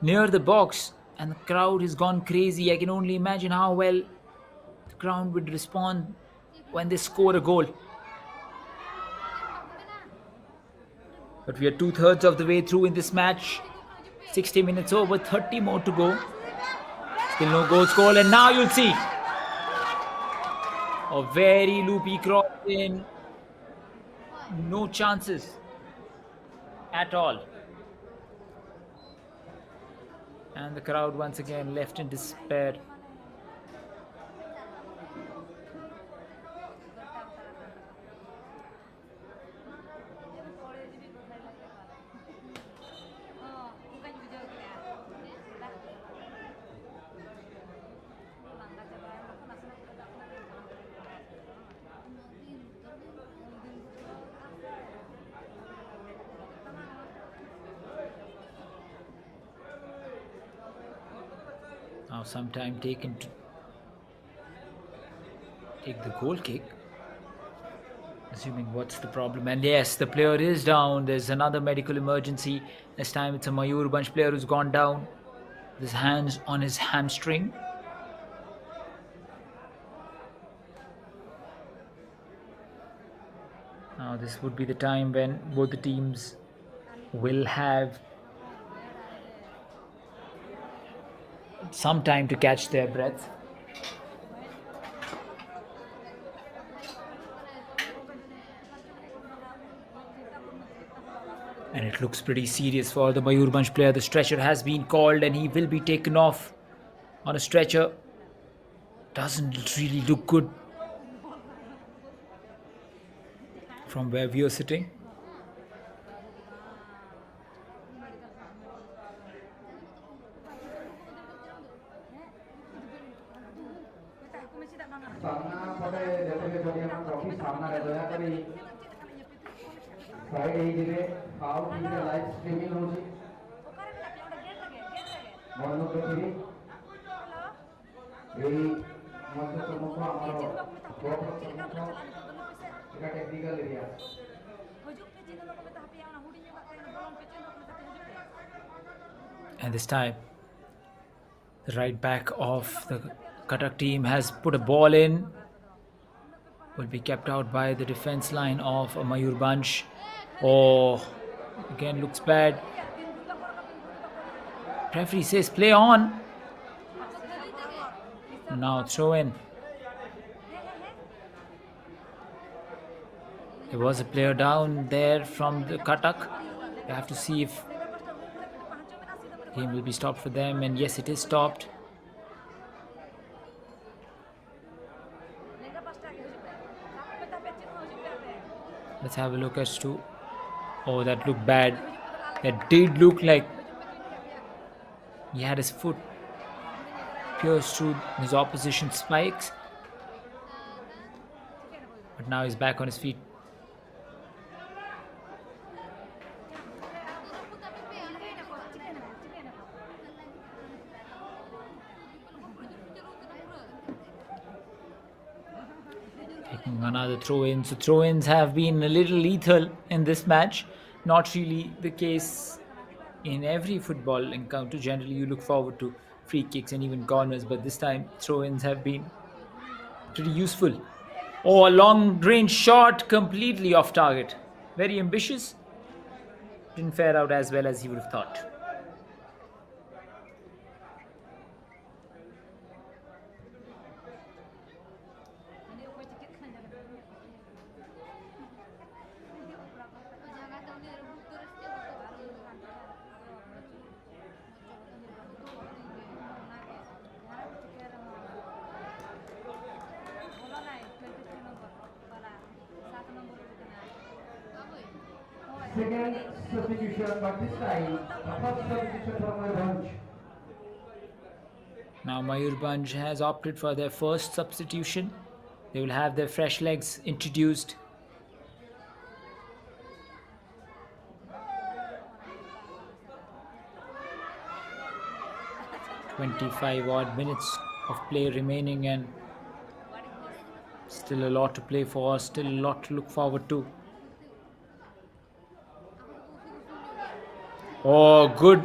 near the box, and the crowd has gone crazy. I can only imagine how well the crowd would respond when they score a goal. But we are 2/3 of the way through in this match. 60 minutes over, 30 more to go. Still no goal scored, and now you'll see a very loopy cross in. No chances at all. And the crowd once again left in despair. Now some time taken to take the goal kick. Assuming what's the problem. And yes, the player is down. There's another medical emergency. This time it's a MAYURBHANJ player who's gone down. With his hands on his hamstring. Now this would be the time when both the teams will have some time to catch their breath. And it looks pretty serious for the MAYURBHANJ player. The stretcher has been called and he will be taken off on a stretcher. Doesn't really look good from where we are sitting. सामना पड़े जैसे कि जो हम trophy सामना रे दया करी side एई जिले हाउ टी रे लाइव स्ट्रीमिंग होची मनो पछिरी एई मत सम्मुख हमरो प्रोप सम्मुख एटा technical area And this time, the right back of the CUTTACK team has put a ball in. Will be kept out by the defense line of MAYURBHANJ. Oh, again looks bad. Referee says play on. Now throw in. There was a player down there from the CUTTACK. We have to see if game will be stopped for them, and yes, it is stopped. Let's have a look as to. Oh, that looked bad. That did look like he had his foot pierced through his opposition spikes. But now he's back on his feet. Taking another throw-in. So throw-ins have been a little lethal in this match. Not really the case in every football encounter. Generally, you look forward to free kicks and even corners, but this time throw-ins have been pretty useful. Oh, a long-range shot completely off target. Very ambitious. Didn't fare out as well as he would have thought. Second substitution, but this time the first substitution from MAYURBHANJ. Now MAYURBHANJ has opted for their first substitution. They will have their fresh legs introduced. "25 odd minutes of play remaining, and still a lot to play for, still a lot to look forward to." Oh, good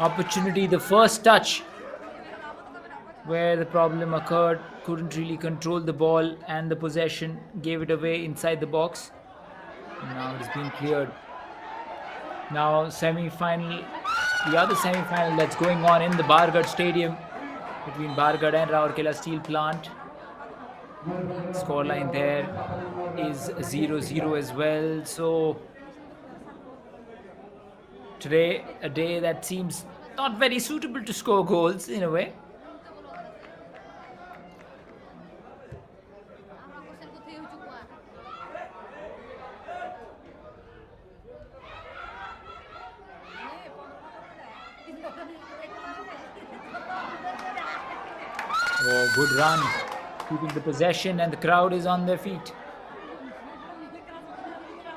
opportunity. The first touch where the problem occurred. Couldn't really control the ball and the possession. Gave it away inside the box. Now it's been cleared. Now semi-final. The other semi-final that's going on in the Bargarh Stadium between Bargarh and Rourkela Steel Plant. Scoreline there is 0-0 as well. So today, a day that seems not very suitable to score goals in a way. Oh, good run. Keeping the possession, and the crowd is on their feet.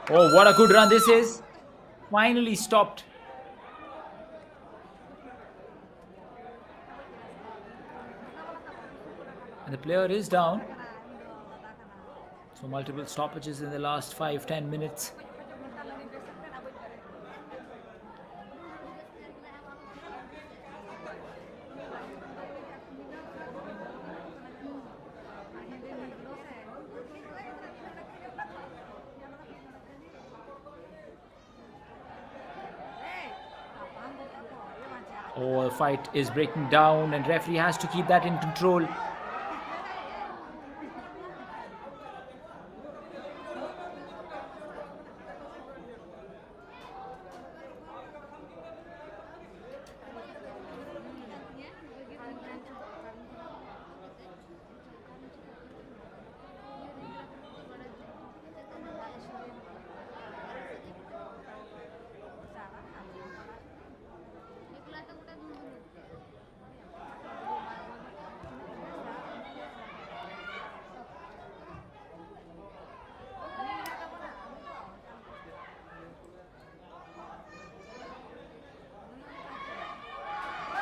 Oh, what a good run this is. Finally stopped. And the player is down. So multiple stoppages in the last 5-10 minutes. Oh, the fight is breaking down, and referee has to keep that in control.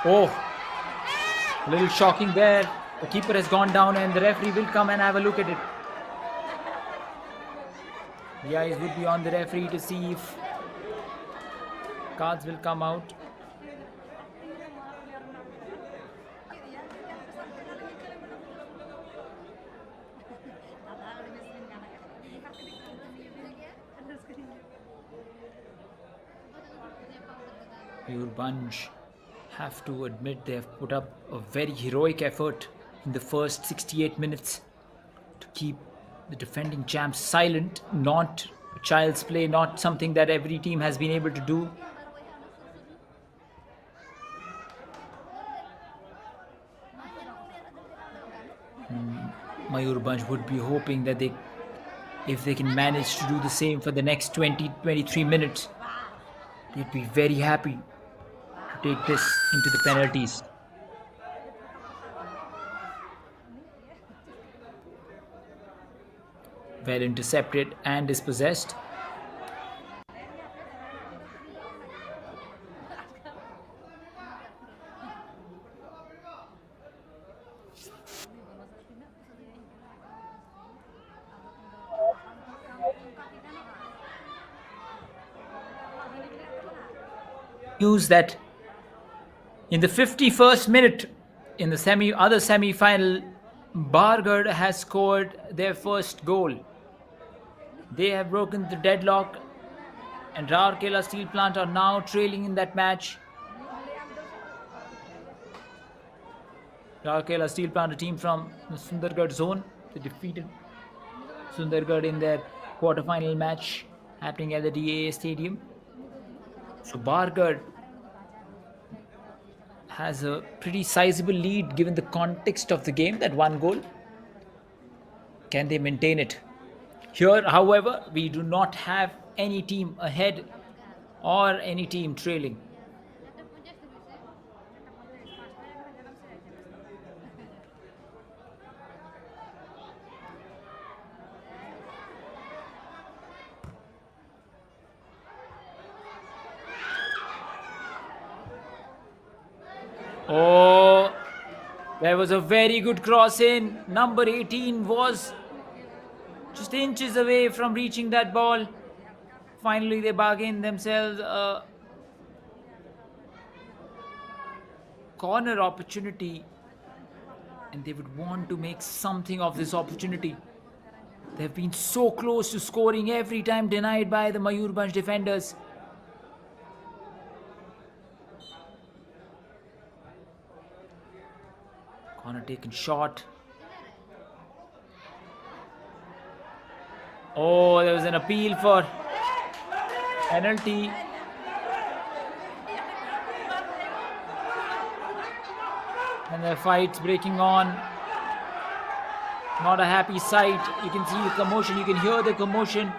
Oh, a little shocking there. The keeper has gone down, and the referee will come and have a look at it. The eyes would be on the referee to see if cards will come out. MAYURBHANJ have to admit they have put up a very heroic effort in the first 68 minutes to keep the defending champs silent. Not child's play, not something that every team has been able to do. MAYURBHANJ would be hoping that if they can manage to do the same for the next 20-23 minutes, they'd be very happy to take this into the penalties. Well intercepted and dispossessed. News that in the 51st minute in the other semi-final, Bargard has scored their first goal. They have broken the deadlock, and Rourkela Steel Plant are now trailing in that match. Rourkela Steel Plant, a team from the Sundargarh zone, they defeated Sundargarh in their quarter-final match happening at the DAA Stadium. So Bargard has a pretty sizable lead given the context of the game, that one goal. Can they maintain it? Here, however, we do not have any team ahead or any team trailing. Oh, there was a very good cross in. Number 18 was just inches away from reaching that ball. Finally, they bargained themselves a corner opportunity, and they would want to make something of this opportunity. They've been so close to scoring every time, denied by the MAYURBHANJ defenders. Corner taken short. Oh, there was an appeal for penalty. And the fight's breaking on. Not a happy sight. You can see the commotion. You can hear the commotion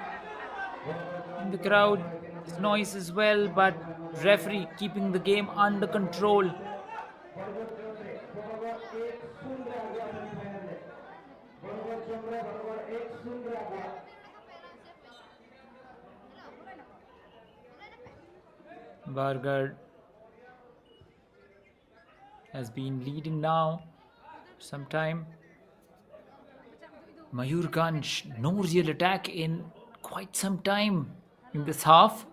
in the crowd. There's noise as well, but referee keeping the game under control. Bargard has been leading now for some time. Mayurganj, no real attack in quite some time in this half.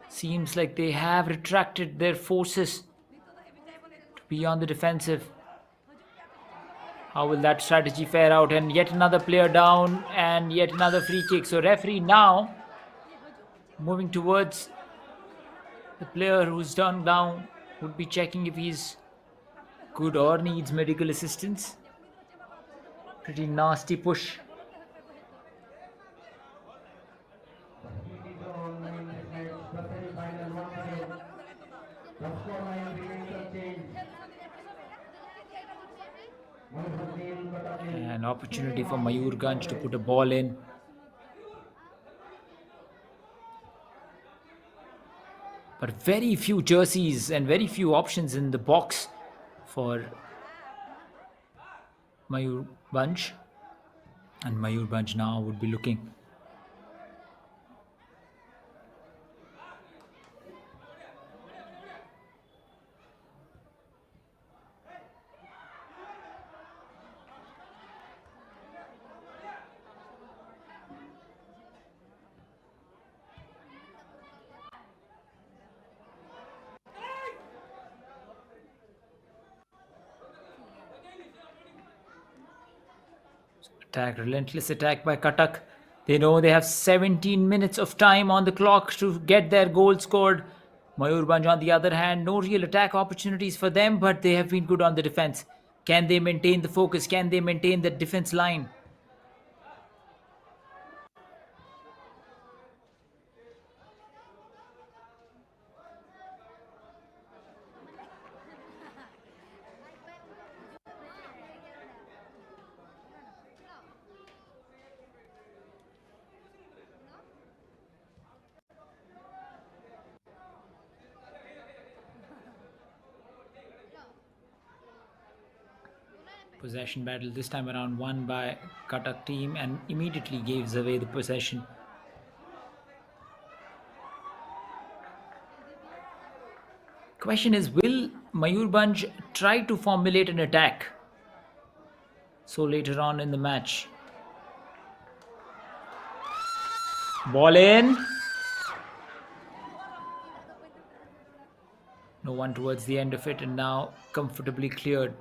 Seems like they have retracted their forces to be on the defensive. How will that strategy fare out? And yet another player down and yet another free kick. So referee now moving towards the player who's down would be checking if he's good or needs medical assistance. Pretty nasty push. An opportunity for Mayurganj to put a ball in. But very few jerseys and very few options in the box for Mayurbanj. And Mayurbanj now would be looking. Attack, relentless attack by CUTTACK. They know they have 17 minutes of time on the clock to get their goal scored. Mayurbanj, on the other hand, no real attack opportunities for them, but they have been good on the defense. Can they maintain the focus? Can they maintain the defense line? Possession battle this time around won by CUTTACK team and immediately gives away the possession. Question is, will Mayurbanj try to formulate an attack so later on in the match? Ball in. No one towards the end of it, and now comfortably cleared.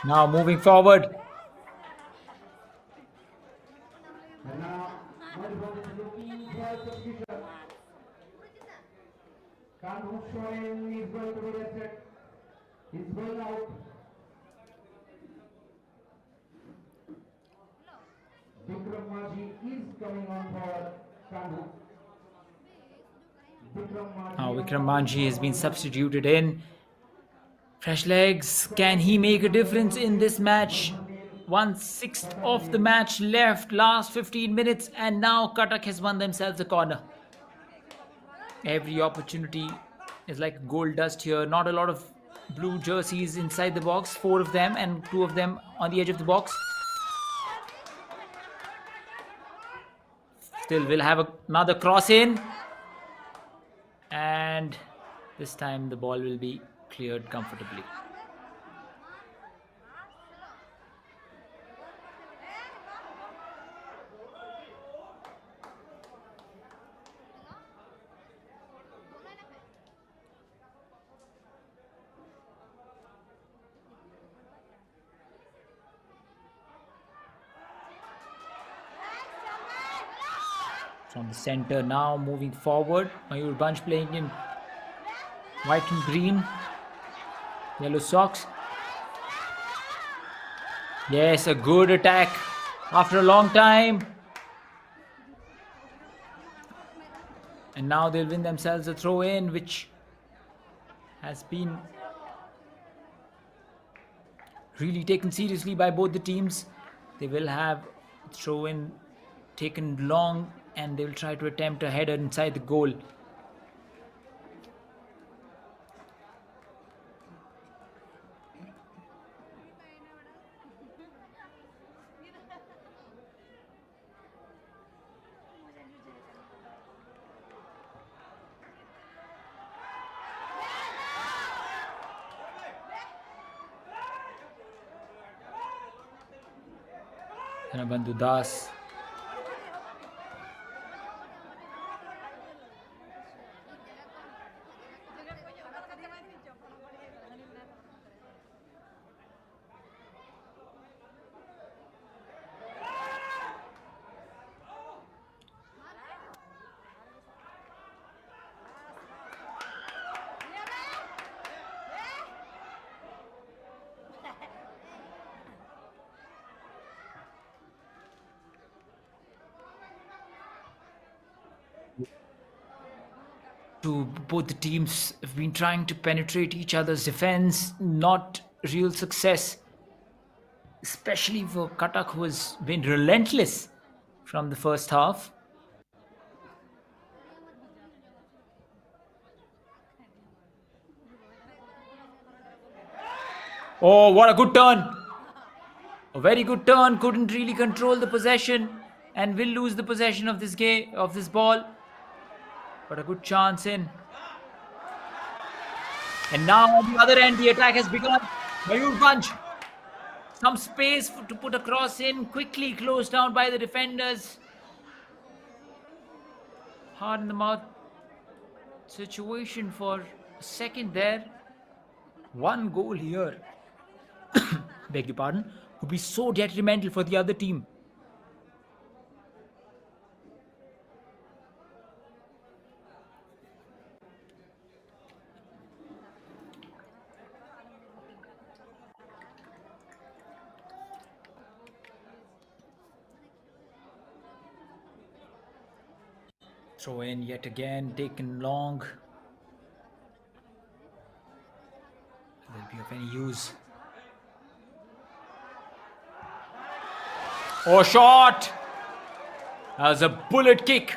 Now moving forward. And now, Mayurbhanj is looking for substitution. Kanhu Shoaib is going to be rested. He's going out. Vikram Maji is coming on for Kanhu. Now Vikram Manji has been substituted in. Fresh legs. Can he make a difference in this match? 1/6 of the match left. Last 15 minutes. And now CUTTACK has won themselves a corner. Every opportunity is like gold dust here. Not a lot of blue jerseys inside the box. 4 of them and 2 of them on the edge of the box. Still we'll have another cross in. And this time the ball will be cleared comfortably. From the center now moving forward. Mayurbhanj playing in White and green. Yellow socks. Yes, a good attack after a long time. And now they'll win themselves a throw in, which has been really taken seriously by both the teams. They will have throw in taken long, and they will try to attempt a header inside the goal. Dhanabandhu Das. Both the teams have been trying to penetrate each other's defense, not real success, especially for Cuttack, who has been relentless from the first half. Oh, what a good turn! A very good turn, couldn't really control the possession and will lose the possession of this ball. But a good chance in. And now on the other end, the attack has begun. MAYURBHANJ. Some space to put a cross in, quickly closed down by the defenders. Hard in the mouth situation for a second there. One goal here, beg your pardon, would be so detrimental for the other team. Throw in yet again, taken long. Will be of any use. Oh, shot! That was a bullet kick.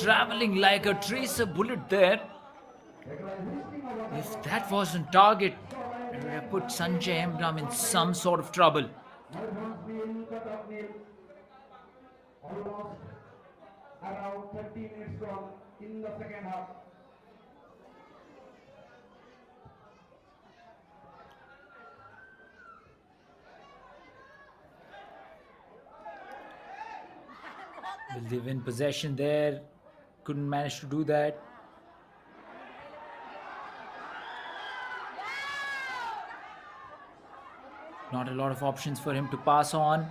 Traveling like a tracer bullet there. If that wasn't target, it would have put Sanjay Hemdam in some sort of trouble. Almost around 30 minutes gone in the second half. Will they win possession there? Couldn't manage to do that. Not a lot of options for him to pass on,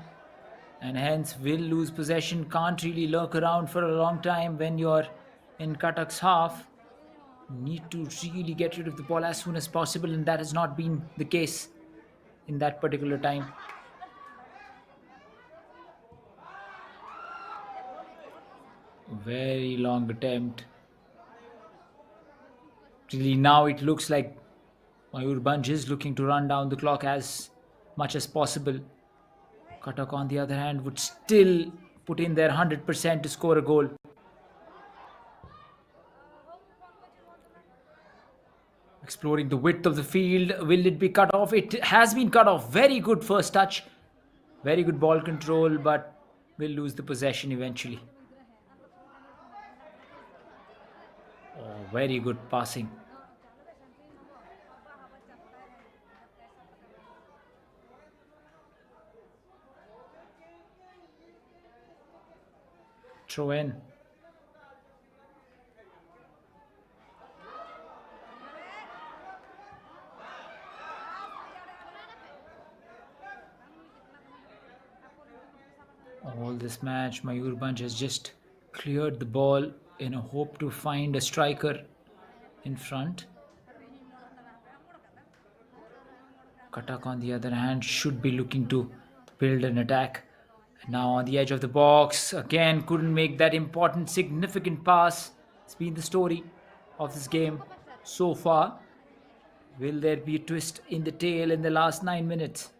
and hence will lose possession. Can't really lurk around for a long time when you're in Cuttack's half. Need to really get rid of the ball as soon as possible, and that has not been the case in that particular time. Very long attempt. Really, now it looks like MAYURBHANJ is looking to run down the clock as much as possible. Cuttack, on the other hand, would still put in their 100% to score a goal. Exploring the width of the field. Will it be cut off? It has been cut off. Very good first touch. Very good ball control, but will lose the possession eventually. Oh, very good passing. Throw in. All this match, MAYURBHANJ has just cleared the ball in a hope to find a striker in front. Katak, on the other hand, should be looking to build an attack. Now on the edge of the box, again couldn't make that important, significant pass. It's been the story of this game so far. Will there be a twist in the tail in the last 9 minutes?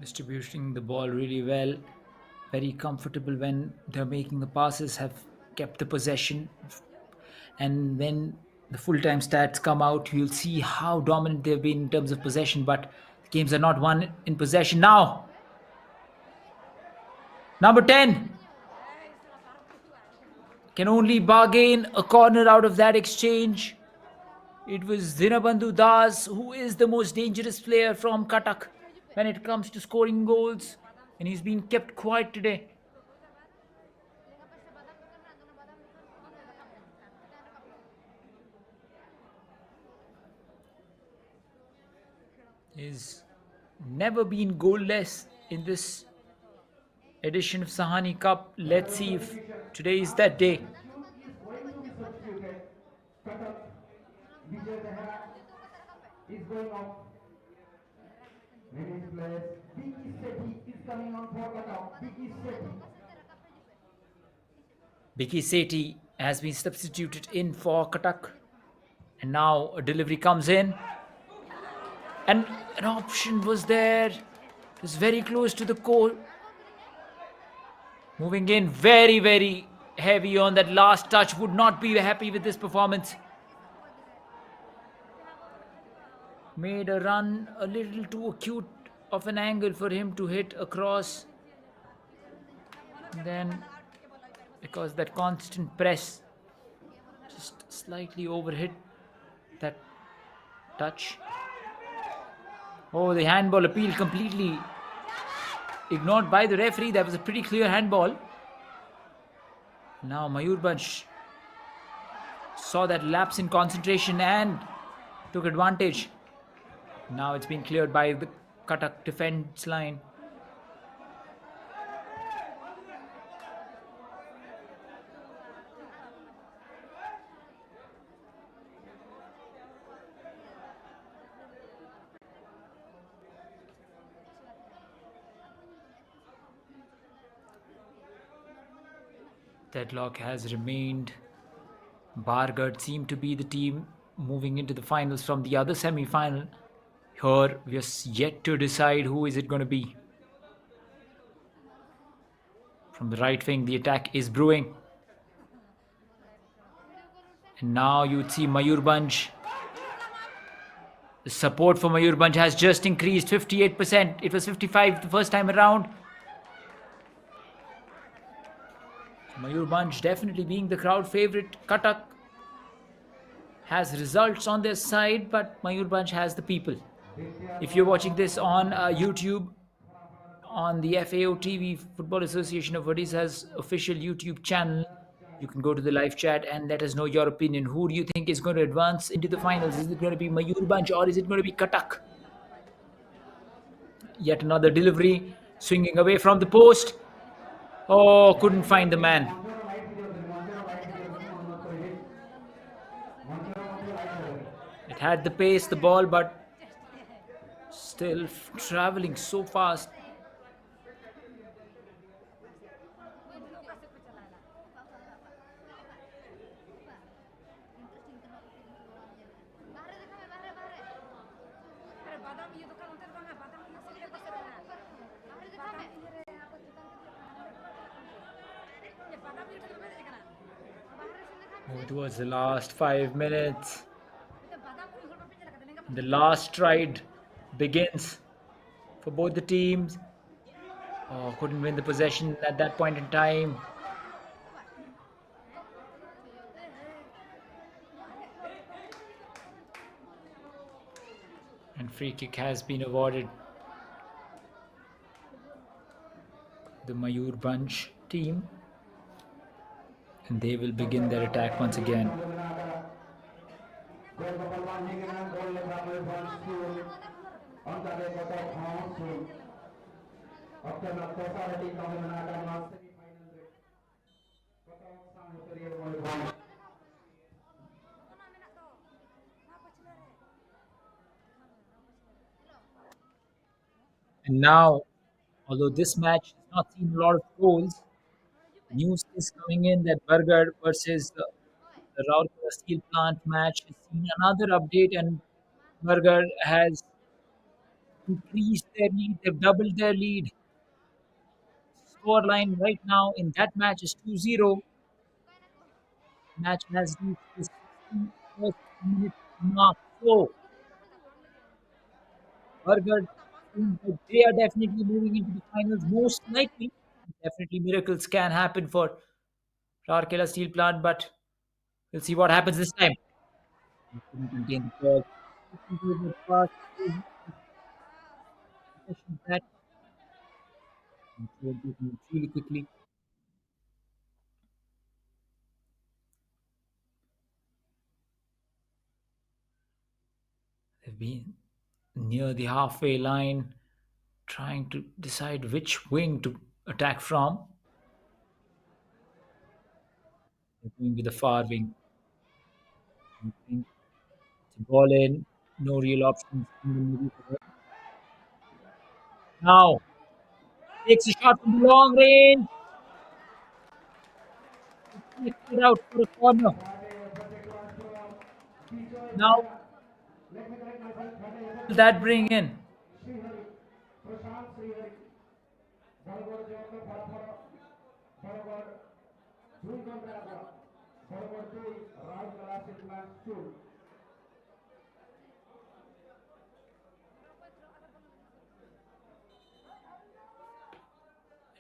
Distributing the ball really well, very comfortable when they're making the passes, have kept the possession. And when the full-time stats come out, you'll see how dominant they've been in terms of possession, but the games are not won in possession. Now number 10 can only bargain a corner out of that exchange. It was Dinabandhu Das, who is the most dangerous player from Cuttack when it comes to scoring goals, and he's been kept quiet today. He's never been goalless in this edition of Sahani Cup. Let's see if today is that day. Is going to be substituted. Cutter Vijay Behera is going off. Release players. Vicky Sethi is coming on for Cutter. Vicky Sethi. Vicky Sethi has been substituted in for Cuttack. And now a delivery comes in. And an option was there. It was very close to the goal. Moving in very, very heavy on that last touch. Would not be happy with this performance. Made a run a little too acute of an angle for him to hit across. And then, because that constant press just slightly overhit that touch. Oh, the handball appeal completely ignored by the referee. That was a pretty clear handball. Now MAYURBHANJ saw that lapse in concentration and took advantage. Now it's been cleared by the Cuttack defense line. Deadlock has remained. Bargad seem to be the team moving into the finals from the other semi-final. Here, we are yet to decide who is it going to be. From the right wing, the attack is brewing. And now you would see MAYURBHANJ. The support for MAYURBHANJ has just increased 58%. It was 55% the first time around. MAYURBHANJ definitely being the crowd favourite. Cuttack has results on their side, but MAYURBHANJ has the people. If you're watching this on YouTube, on the FAO TV, Football Association of Odisha's official YouTube channel, you can go to the live chat and let us know your opinion. Who do you think is going to advance into the finals? Is it going to be MAYURBHANJ or is it going to be Cuttack? Yet another delivery, swinging away from the post. Oh, couldn't find the man. It had the pace, the ball, but still traveling so fast. Towards the last 5 minutes. The last stride begins for both the teams. Oh, couldn't win the possession at that point in time. And free kick has been awarded. The MAYURBHANJ team. And they will begin their attack once again. And now, although this match has not seen a lot of goals, news is coming in that Burger versus the Raurkela Steel Plant match has seen another update, and Burger has increased their lead. They've doubled their lead. Scoreline right now in that match is 2-0. Match has reached the 61st minute mark. So, Burger seems that they are definitely moving into the finals, most likely. Definitely miracles can happen for Raurkela Steel Plant, but we'll see what happens this time. They couldn't contain the ball. Looking for the pass is possession back. And so it moves really quickly. They've been near the halfway line, trying to decide which wing to attack from. They're going with the far wing. I think it's a ball in, no real options in the middle for them. Now takes a shot from the long range. It's it out for a corner. Now will that bring in?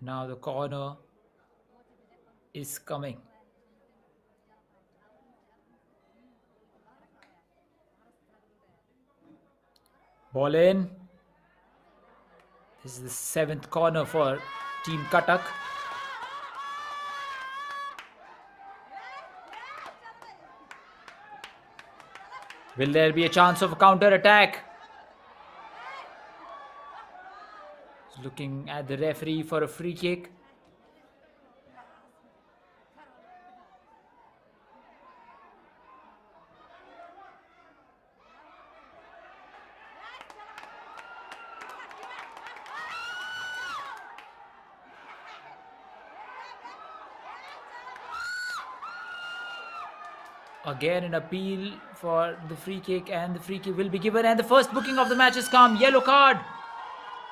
Now the corner is coming. Ball in. This is the seventh corner for Team Katak. Will there be a chance of a counter attack? Looking at the referee for a free kick. Again, an appeal for the free kick, and the free kick will be given. And the first booking of the match has come. Yellow card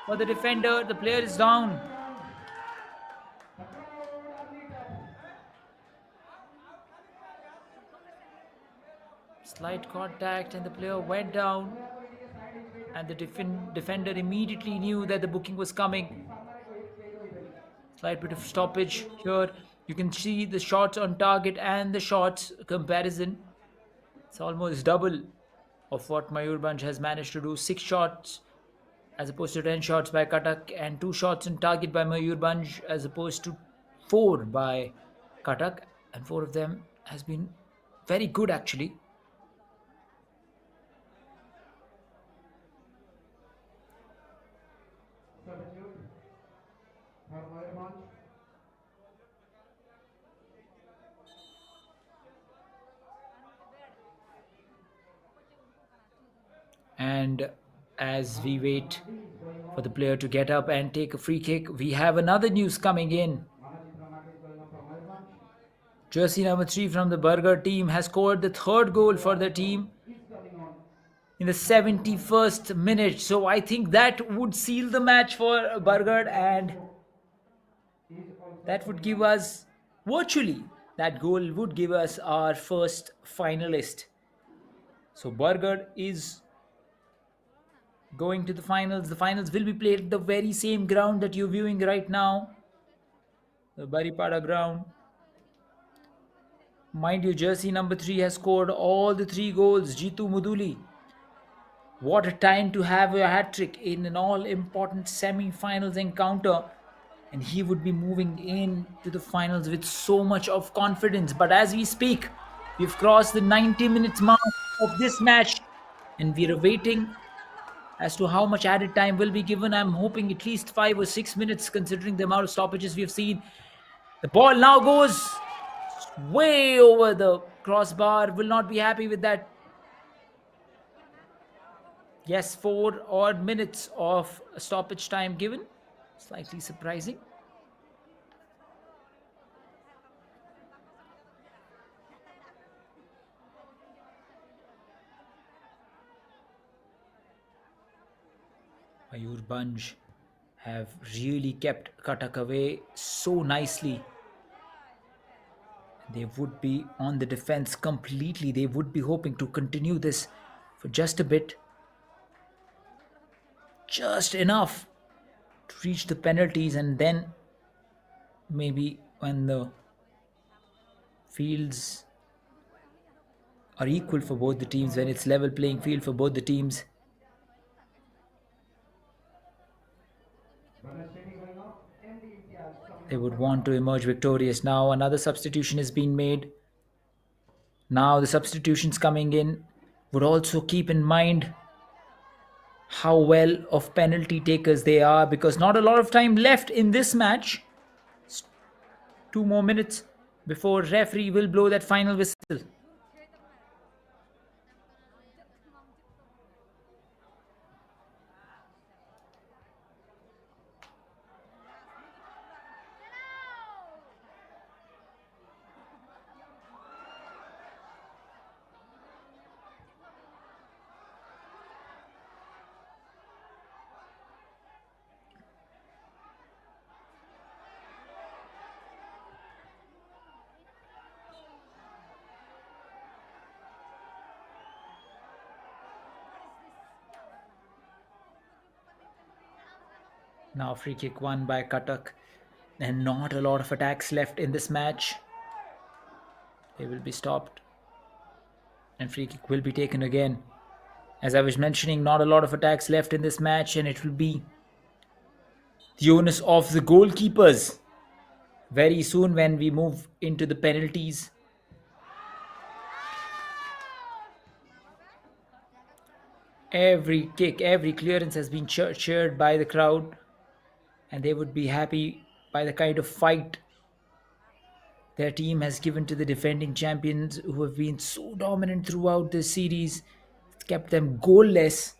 for the defender. The player is down. Slight contact, and the player went down. And the defender immediately knew that the booking was coming. Slight bit of stoppage here. You can see the shots on target and the shots comparison. It's almost double of what MAYURBHANJ has managed to do. 6 shots as opposed to 10 shots by Katak, and 2 shots on target by MAYURBHANJ as opposed to 4 by Katak, and 4 of them has been very good actually. And as we wait for the player to get up and take a free kick, we have another news coming in. Jersey number 3 from the Burger team has scored the third goal for the team in the 71st minute. So I think that would seal the match for Burger, and that would give us, virtually, that goal would give us our first finalist. So Burger is going to the finals. The finals will be played at the very same ground that you're viewing right now, the Baripada ground. Mind you, Jersey number 3 has scored all the 3 goals. Jitu Muduli. What a time to have a hat trick in an all important semi finals encounter. And he would be moving in to the finals with so much of confidence. But as we speak, we've crossed the 90 minutes mark of this match, and we're waiting as to how much added time will be given. I'm hoping at least 5 or 6 minutes, considering the amount of stoppages we've seen. The ball now goes way over the crossbar. Will not be happy with that. Yes, 4 odd minutes of stoppage time given. Slightly surprising. MAYURBHANJ have really kept Cuttack away so nicely. They would be on the defense completely. They would be hoping to continue this for just a bit, just enough to reach the penalties, and then maybe when the fields are equal for both the teams, when it's level playing field for both the teams, they would want to emerge victorious. Now another substitution is being made. Now the substitutions coming in would also keep in mind how well of penalty takers they are, because not a lot of time left in this match. 2 more minutes before referee will blow that final whistle. Now free kick won by Cuttack, and not a lot of attacks left in this match. They will be stopped and free kick will be taken again. As I was mentioning, not a lot of attacks left in this match, and it will be the onus of the goalkeepers very soon when we move into the penalties. Every kick, every clearance has been cheered by the crowd, and they would be happy by the kind of fight their team has given to the defending champions, who have been so dominant throughout this series. It's kept them goalless.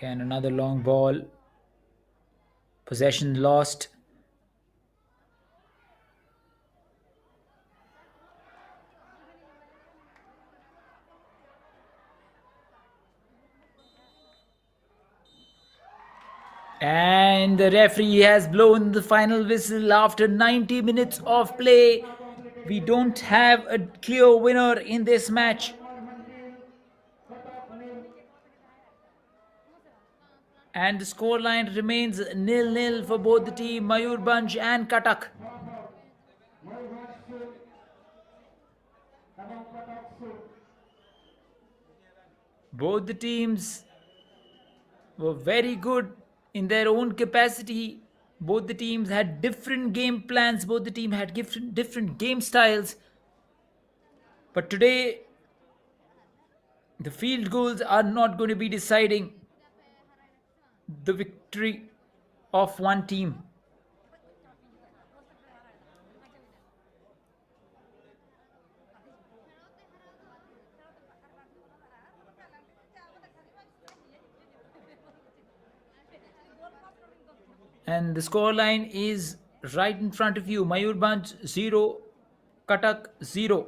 And another long ball. Possession lost. And the referee has blown the final whistle after 90 minutes of play. We don't have a clear winner in this match. And the scoreline remains 0-0 for both the team, MAYURBHANJ and Cuttack. Both the teams were very good in their own capacity. Both the teams had different game plans. Both the team had different game styles. But today, the field goals are not going to be deciding the victory of one team. And the scoreline is right in front of you. MAYURBHANJ 0, Cuttack 0.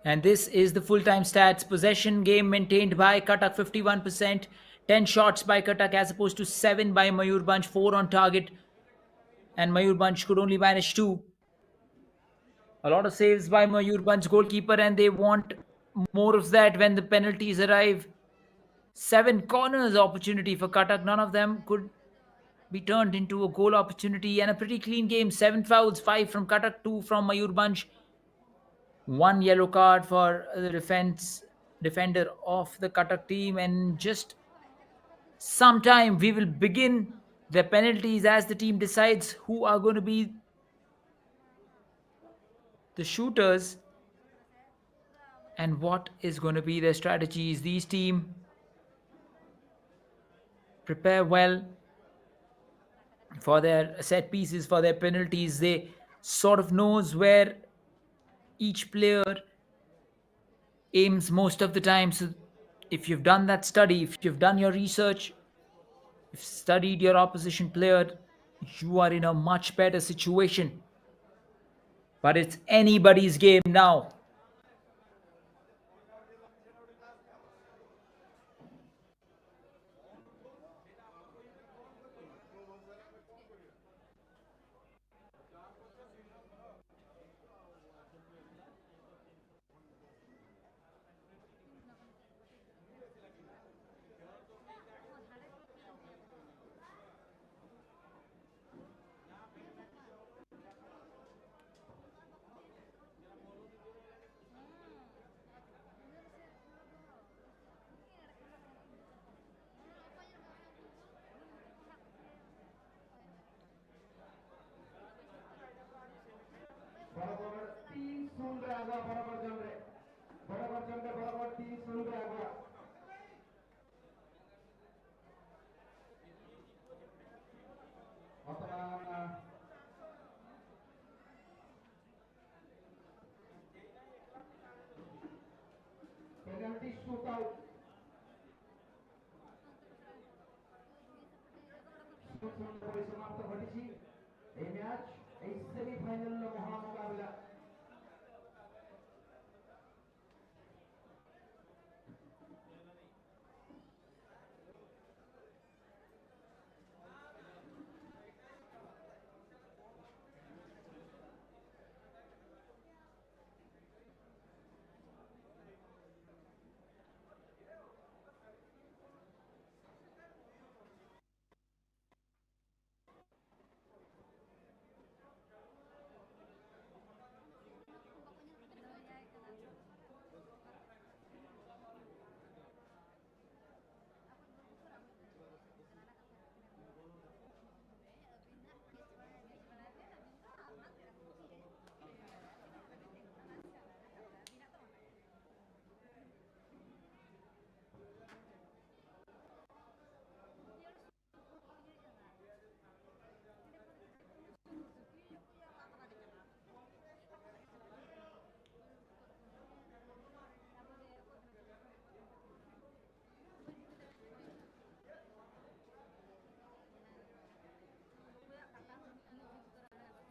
And this is the full-time stats. Possession game maintained by Cuttack 51%. 10 shots by Cuttack as opposed to 7 by MAYURBHANJ. 4 on target. And MAYURBHANJ could only manage 2. A lot of saves by MAYURBHANJ's goalkeeper, and they want more of that when the penalties arrive. 7 corners opportunity for Cuttack. None of them could be turned into a goal opportunity and a pretty clean game. 7 fouls, 5 from Cuttack, 2 from MAYURBHANJ, 1 yellow card for the defender of the Cuttack team, and just sometime we will begin the penalties as the team decides who are going to be the shooters and what is going to be their strategies. These team prepare well for their set pieces, for their penalties. They sort of knows where each player aims most of the time. So if you've done that study, if you've done your research, you've studied your opposition player, you are in a much better situation. But it's anybody's game now. बराबर 3-0 आगा बराबर जन रे बराबर 3-0 आगा वर्तमान penalty shootout परिसमाप्त घटिछि এই match এই semifinal মহামুকাবিলা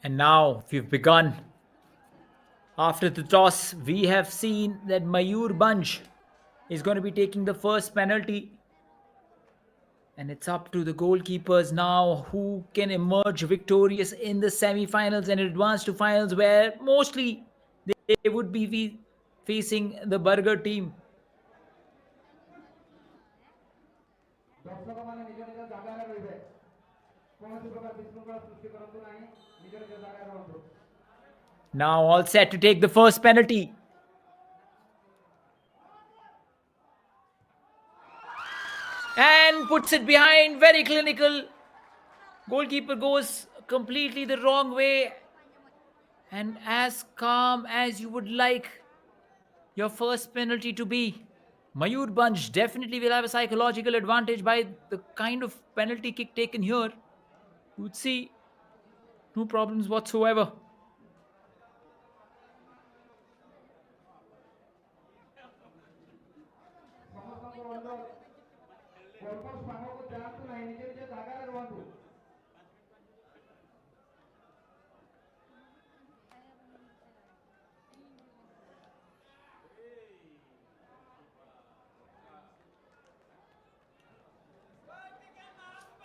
And now we've begun. After the toss, we have seen that MAYURBHANJ is going to be taking the first penalty. And it's up to the goalkeepers now who can emerge victorious in the semi-finals and advance to finals, where mostly they would be facing the Burger team. दर्शक माने निज निज जागारे रहिबे कोनोसी प्रकार विशृंखला सृष्टि करंतु नाही निज निज जागारे रहंतु Now all set to take the first penalty. And puts it behind, very clinical. Goalkeeper goes completely the wrong way. And as calm as you would like your first penalty to be. MAYURBHANJ definitely will have a psychological advantage by the kind of penalty kick taken here. You would see no problems whatsoever. ସମସ୍ତଙ୍କୁ ଅନୁରୋଧ goalpost ପାଖକୁ ଯାଆନ୍ତୁ ନାହିଁ ନିଜ ନିଜ ଜାଗାରେ ରୁହନ୍ତୁ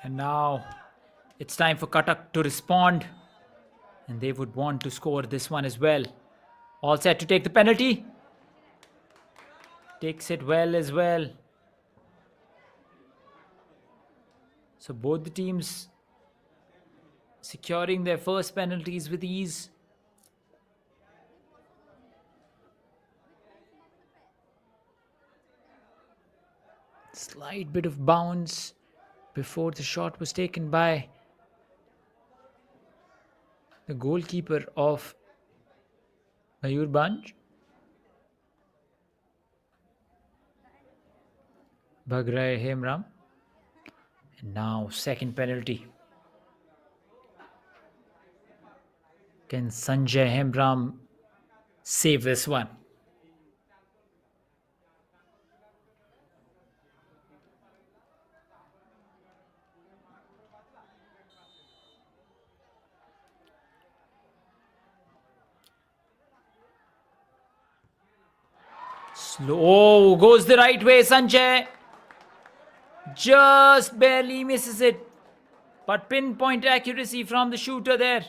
And now it's time for Cuttack to respond. And they would want to score this one as well. All set to take the penalty. Takes it well as well. So both the teams securing their first penalties with ease. Slight bit of bounce before the shot was taken by the goalkeeper of MAYURBHANJ. Bhagray Hemram. And now second penalty. Can Sanjay Hemram save this one? Slow. Oh, goes the right way, Sanjay. Just barely misses it. But pinpoint accuracy from the shooter there.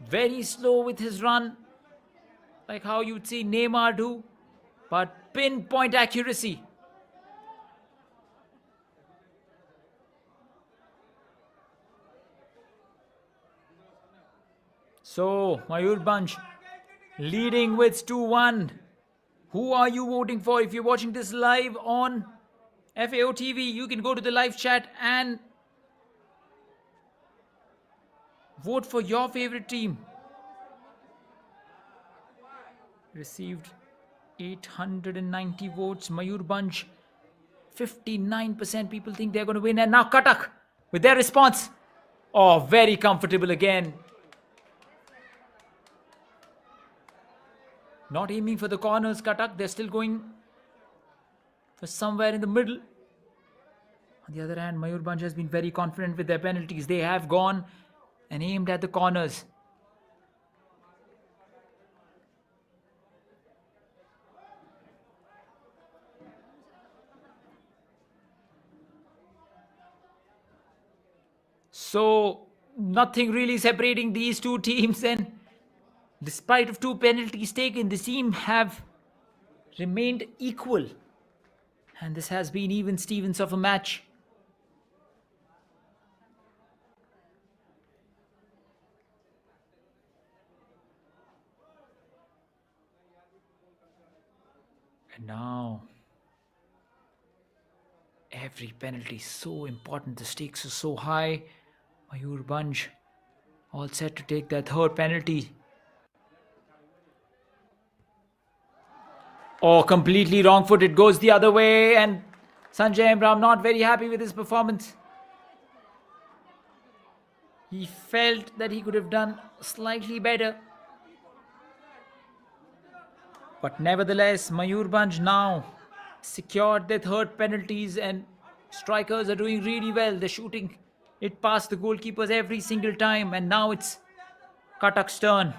Very slow with his run. Like how you'd see Neymar do. But pinpoint accuracy. So, MAYURBHANJ leading with 2-1. Who are you voting for? If you're watching this live on FAO TV, you can go to the live chat and vote for your favorite team. Received 890 votes. MAYURBHANJ, 59% people think they're going to win. And now CUTTACK with their response. Oh, very comfortable again. Not aiming for the corners, CUTTACK. They're still going for somewhere in the middle. On the other hand, MAYURBHANJ has been very confident with their penalties. They have gone and aimed at the corners. So, nothing really separating these two teams, and despite of 2 penalties taken, the team have remained equal. And this has been even Stevens of a match. And now, every penalty is so important. The stakes are so high. MAYURBHANJ all set to take their third penalty. Oh, completely wrong foot. It goes the other way, and Sanjay Hemram not very happy with his performance. He felt that he could have done slightly better. But nevertheless, MAYURBHANJ now secured their third penalties, and strikers are doing really well. They're shooting it past the goalkeepers every single time, and now it's CUTTACK's turn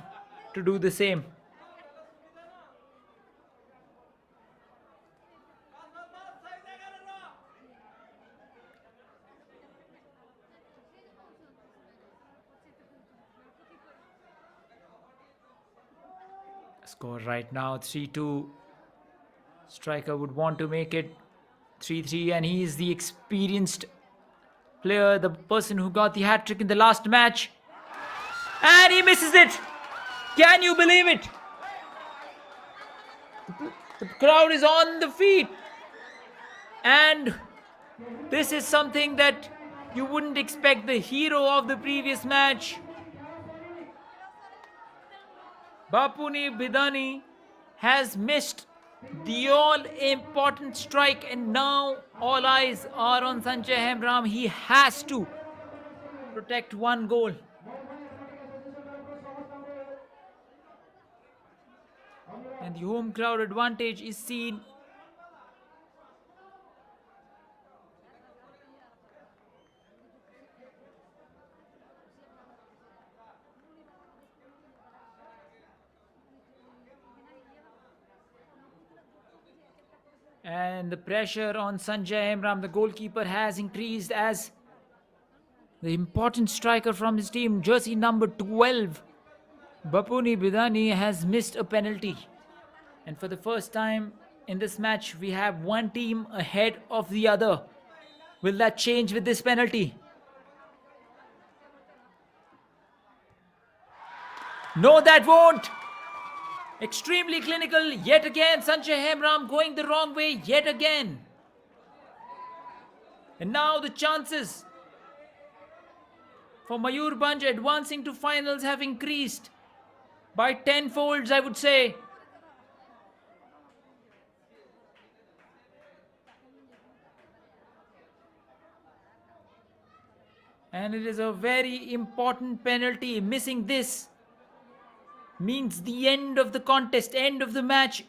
to do the same. Score right now 3-2. Striker would want to make it 3-3, and he is the experienced player, the person who got the hat-trick in the last match. And he misses it! Can you believe it? The crowd is on the feet. And this is something that you wouldn't expect. The hero of the previous match, Bapuni Bidani, has missed the all-important strike, and now all eyes are on Sanjay Hemram. He has to protect one goal. And the home crowd advantage is seen. And the pressure on Sanjay Hemram, the goalkeeper, has increased as the important striker from his team, jersey number 12, Bapuni Bidani, has missed a penalty. And for the first time in this match, we have one team ahead of the other. Will that change with this penalty? No, that won't. Extremely clinical. Yet again, Sanjay Hemram going the wrong way yet again. And now the chances for Mayurbhanj advancing to finals have increased by tenfolds, I would say. And it is a very important penalty. Missing this means the end of the contest, end of the match.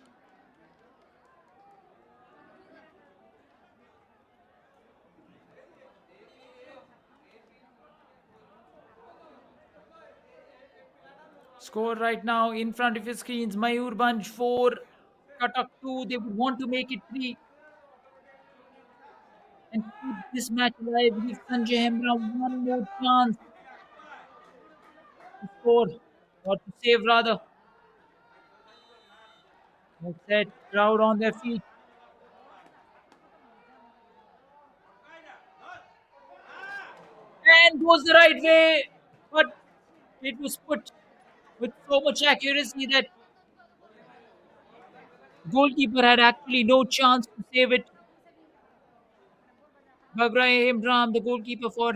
Score right now in front of your screens. Mayurbhanj 4, Cuttack 2. They would want to make it 3 and keep this match alive. Give Sanjay Hemra one more chance to score or to save rather. Well said. Crowd on their feet. And goes the right way. But it was put with so much accuracy that goalkeeper had actually no chance to save it. Bagraya Imran, the goalkeeper for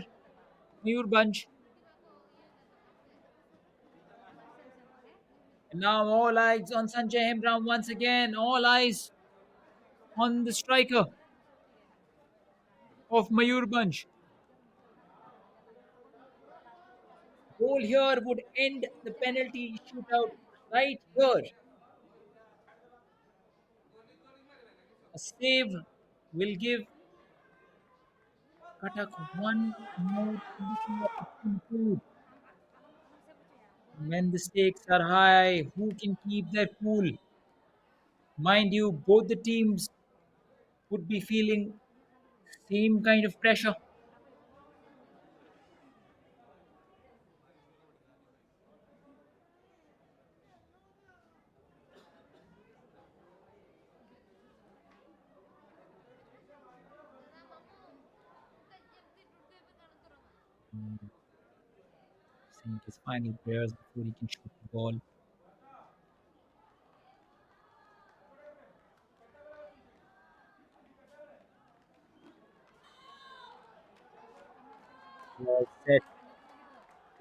Mayurbhanj. And now all eyes on Sanjay Hemram once again. All eyes on the striker of Mayurbhanj. Goal here would end the penalty shootout right here. A save will give Katak one more conditional opportunity. When the stakes are high, who can keep their cool? Mind you, both the teams would be feeling same kind of pressure. Think his final prayers before he can shoot the ball. Well said.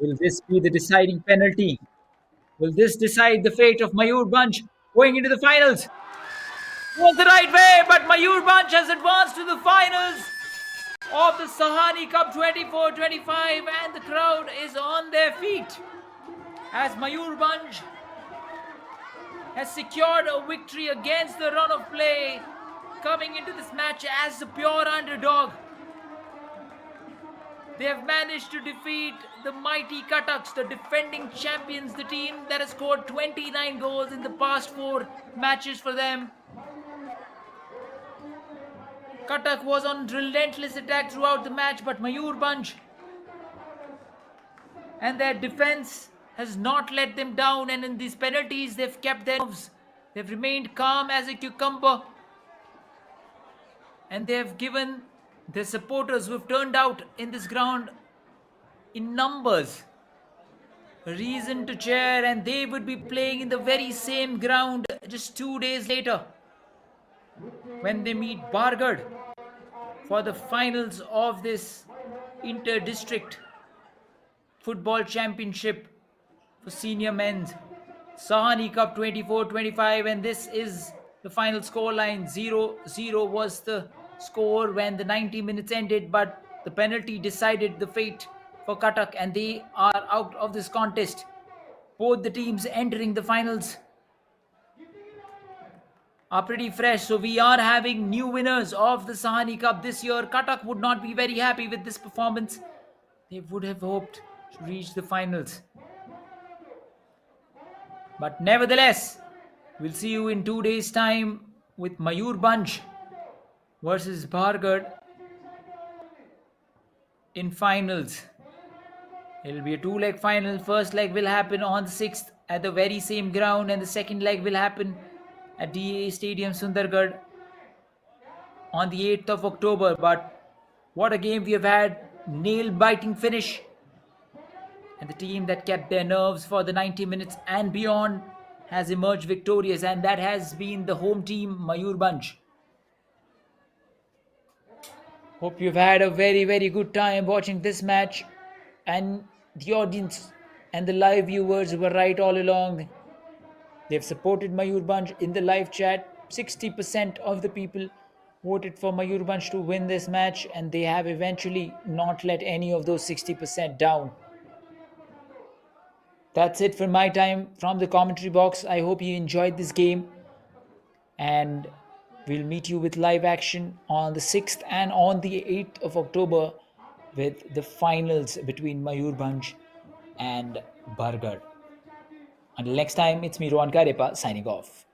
Will this be the deciding penalty? Will this decide the fate of Mayurbhanj going into the finals? Was the right way, but Mayurbhanj has advanced to the finals of the Sahani Cup 24-25, and the crowd is on their feet as Mayurbhanj has secured a victory against the run of play, coming into this match as the pure underdog. They have managed to defeat the mighty Cuttacks, the defending champions, the team that has scored 29 goals in the past 4 matches for them. Cuttack was on relentless attack throughout the match, but Mayurbhanj and their defense has not let them down, and in these penalties they've kept their nerves. They've remained calm as a cucumber, and they have given their supporters who have turned out in this ground in numbers a reason to cheer, and they would be playing in the very same ground just 2 days later when they meet Bargad for the finals of this inter-district football championship for senior men's Sahani Cup 24-25, and this is the final scoreline. 0-0 was the score when the 90 minutes ended, but the penalty decided the fate for Cuttack, and they are out of this contest. Both the teams entering the finals are pretty fresh, so we are having new winners of the Sahani Cup this year. Cuttack would not be very happy with this performance. They would have hoped to reach the finals. But nevertheless, we'll see you in 2 days' time with Mayurbhanj versus Bargad in finals. It'll be a 2-leg final. First leg will happen on the 6th at the very same ground, and the second leg will happen at DA Stadium Sundargarh on the 8th of October. But what a game we have had! Nail biting finish And the team that kept their nerves for the 90 minutes and beyond has emerged victorious, and that has been the home team, Mayurbhanj. Hope you've had a very, very good time watching this match, and the audience and the live viewers were right all along. They've supported Mayurbhanj in the live chat. 60% of the people voted for Mayurbhanj to win this match, and they have eventually not let any of those 60% down. That's it for my time from the commentary box. I hope you enjoyed this game, and we'll meet you with live action on the 6th and on the 8th of October with the finals between Mayurbhanj and Bargarh. Until next time, it's me, Rohan Karepa, signing off.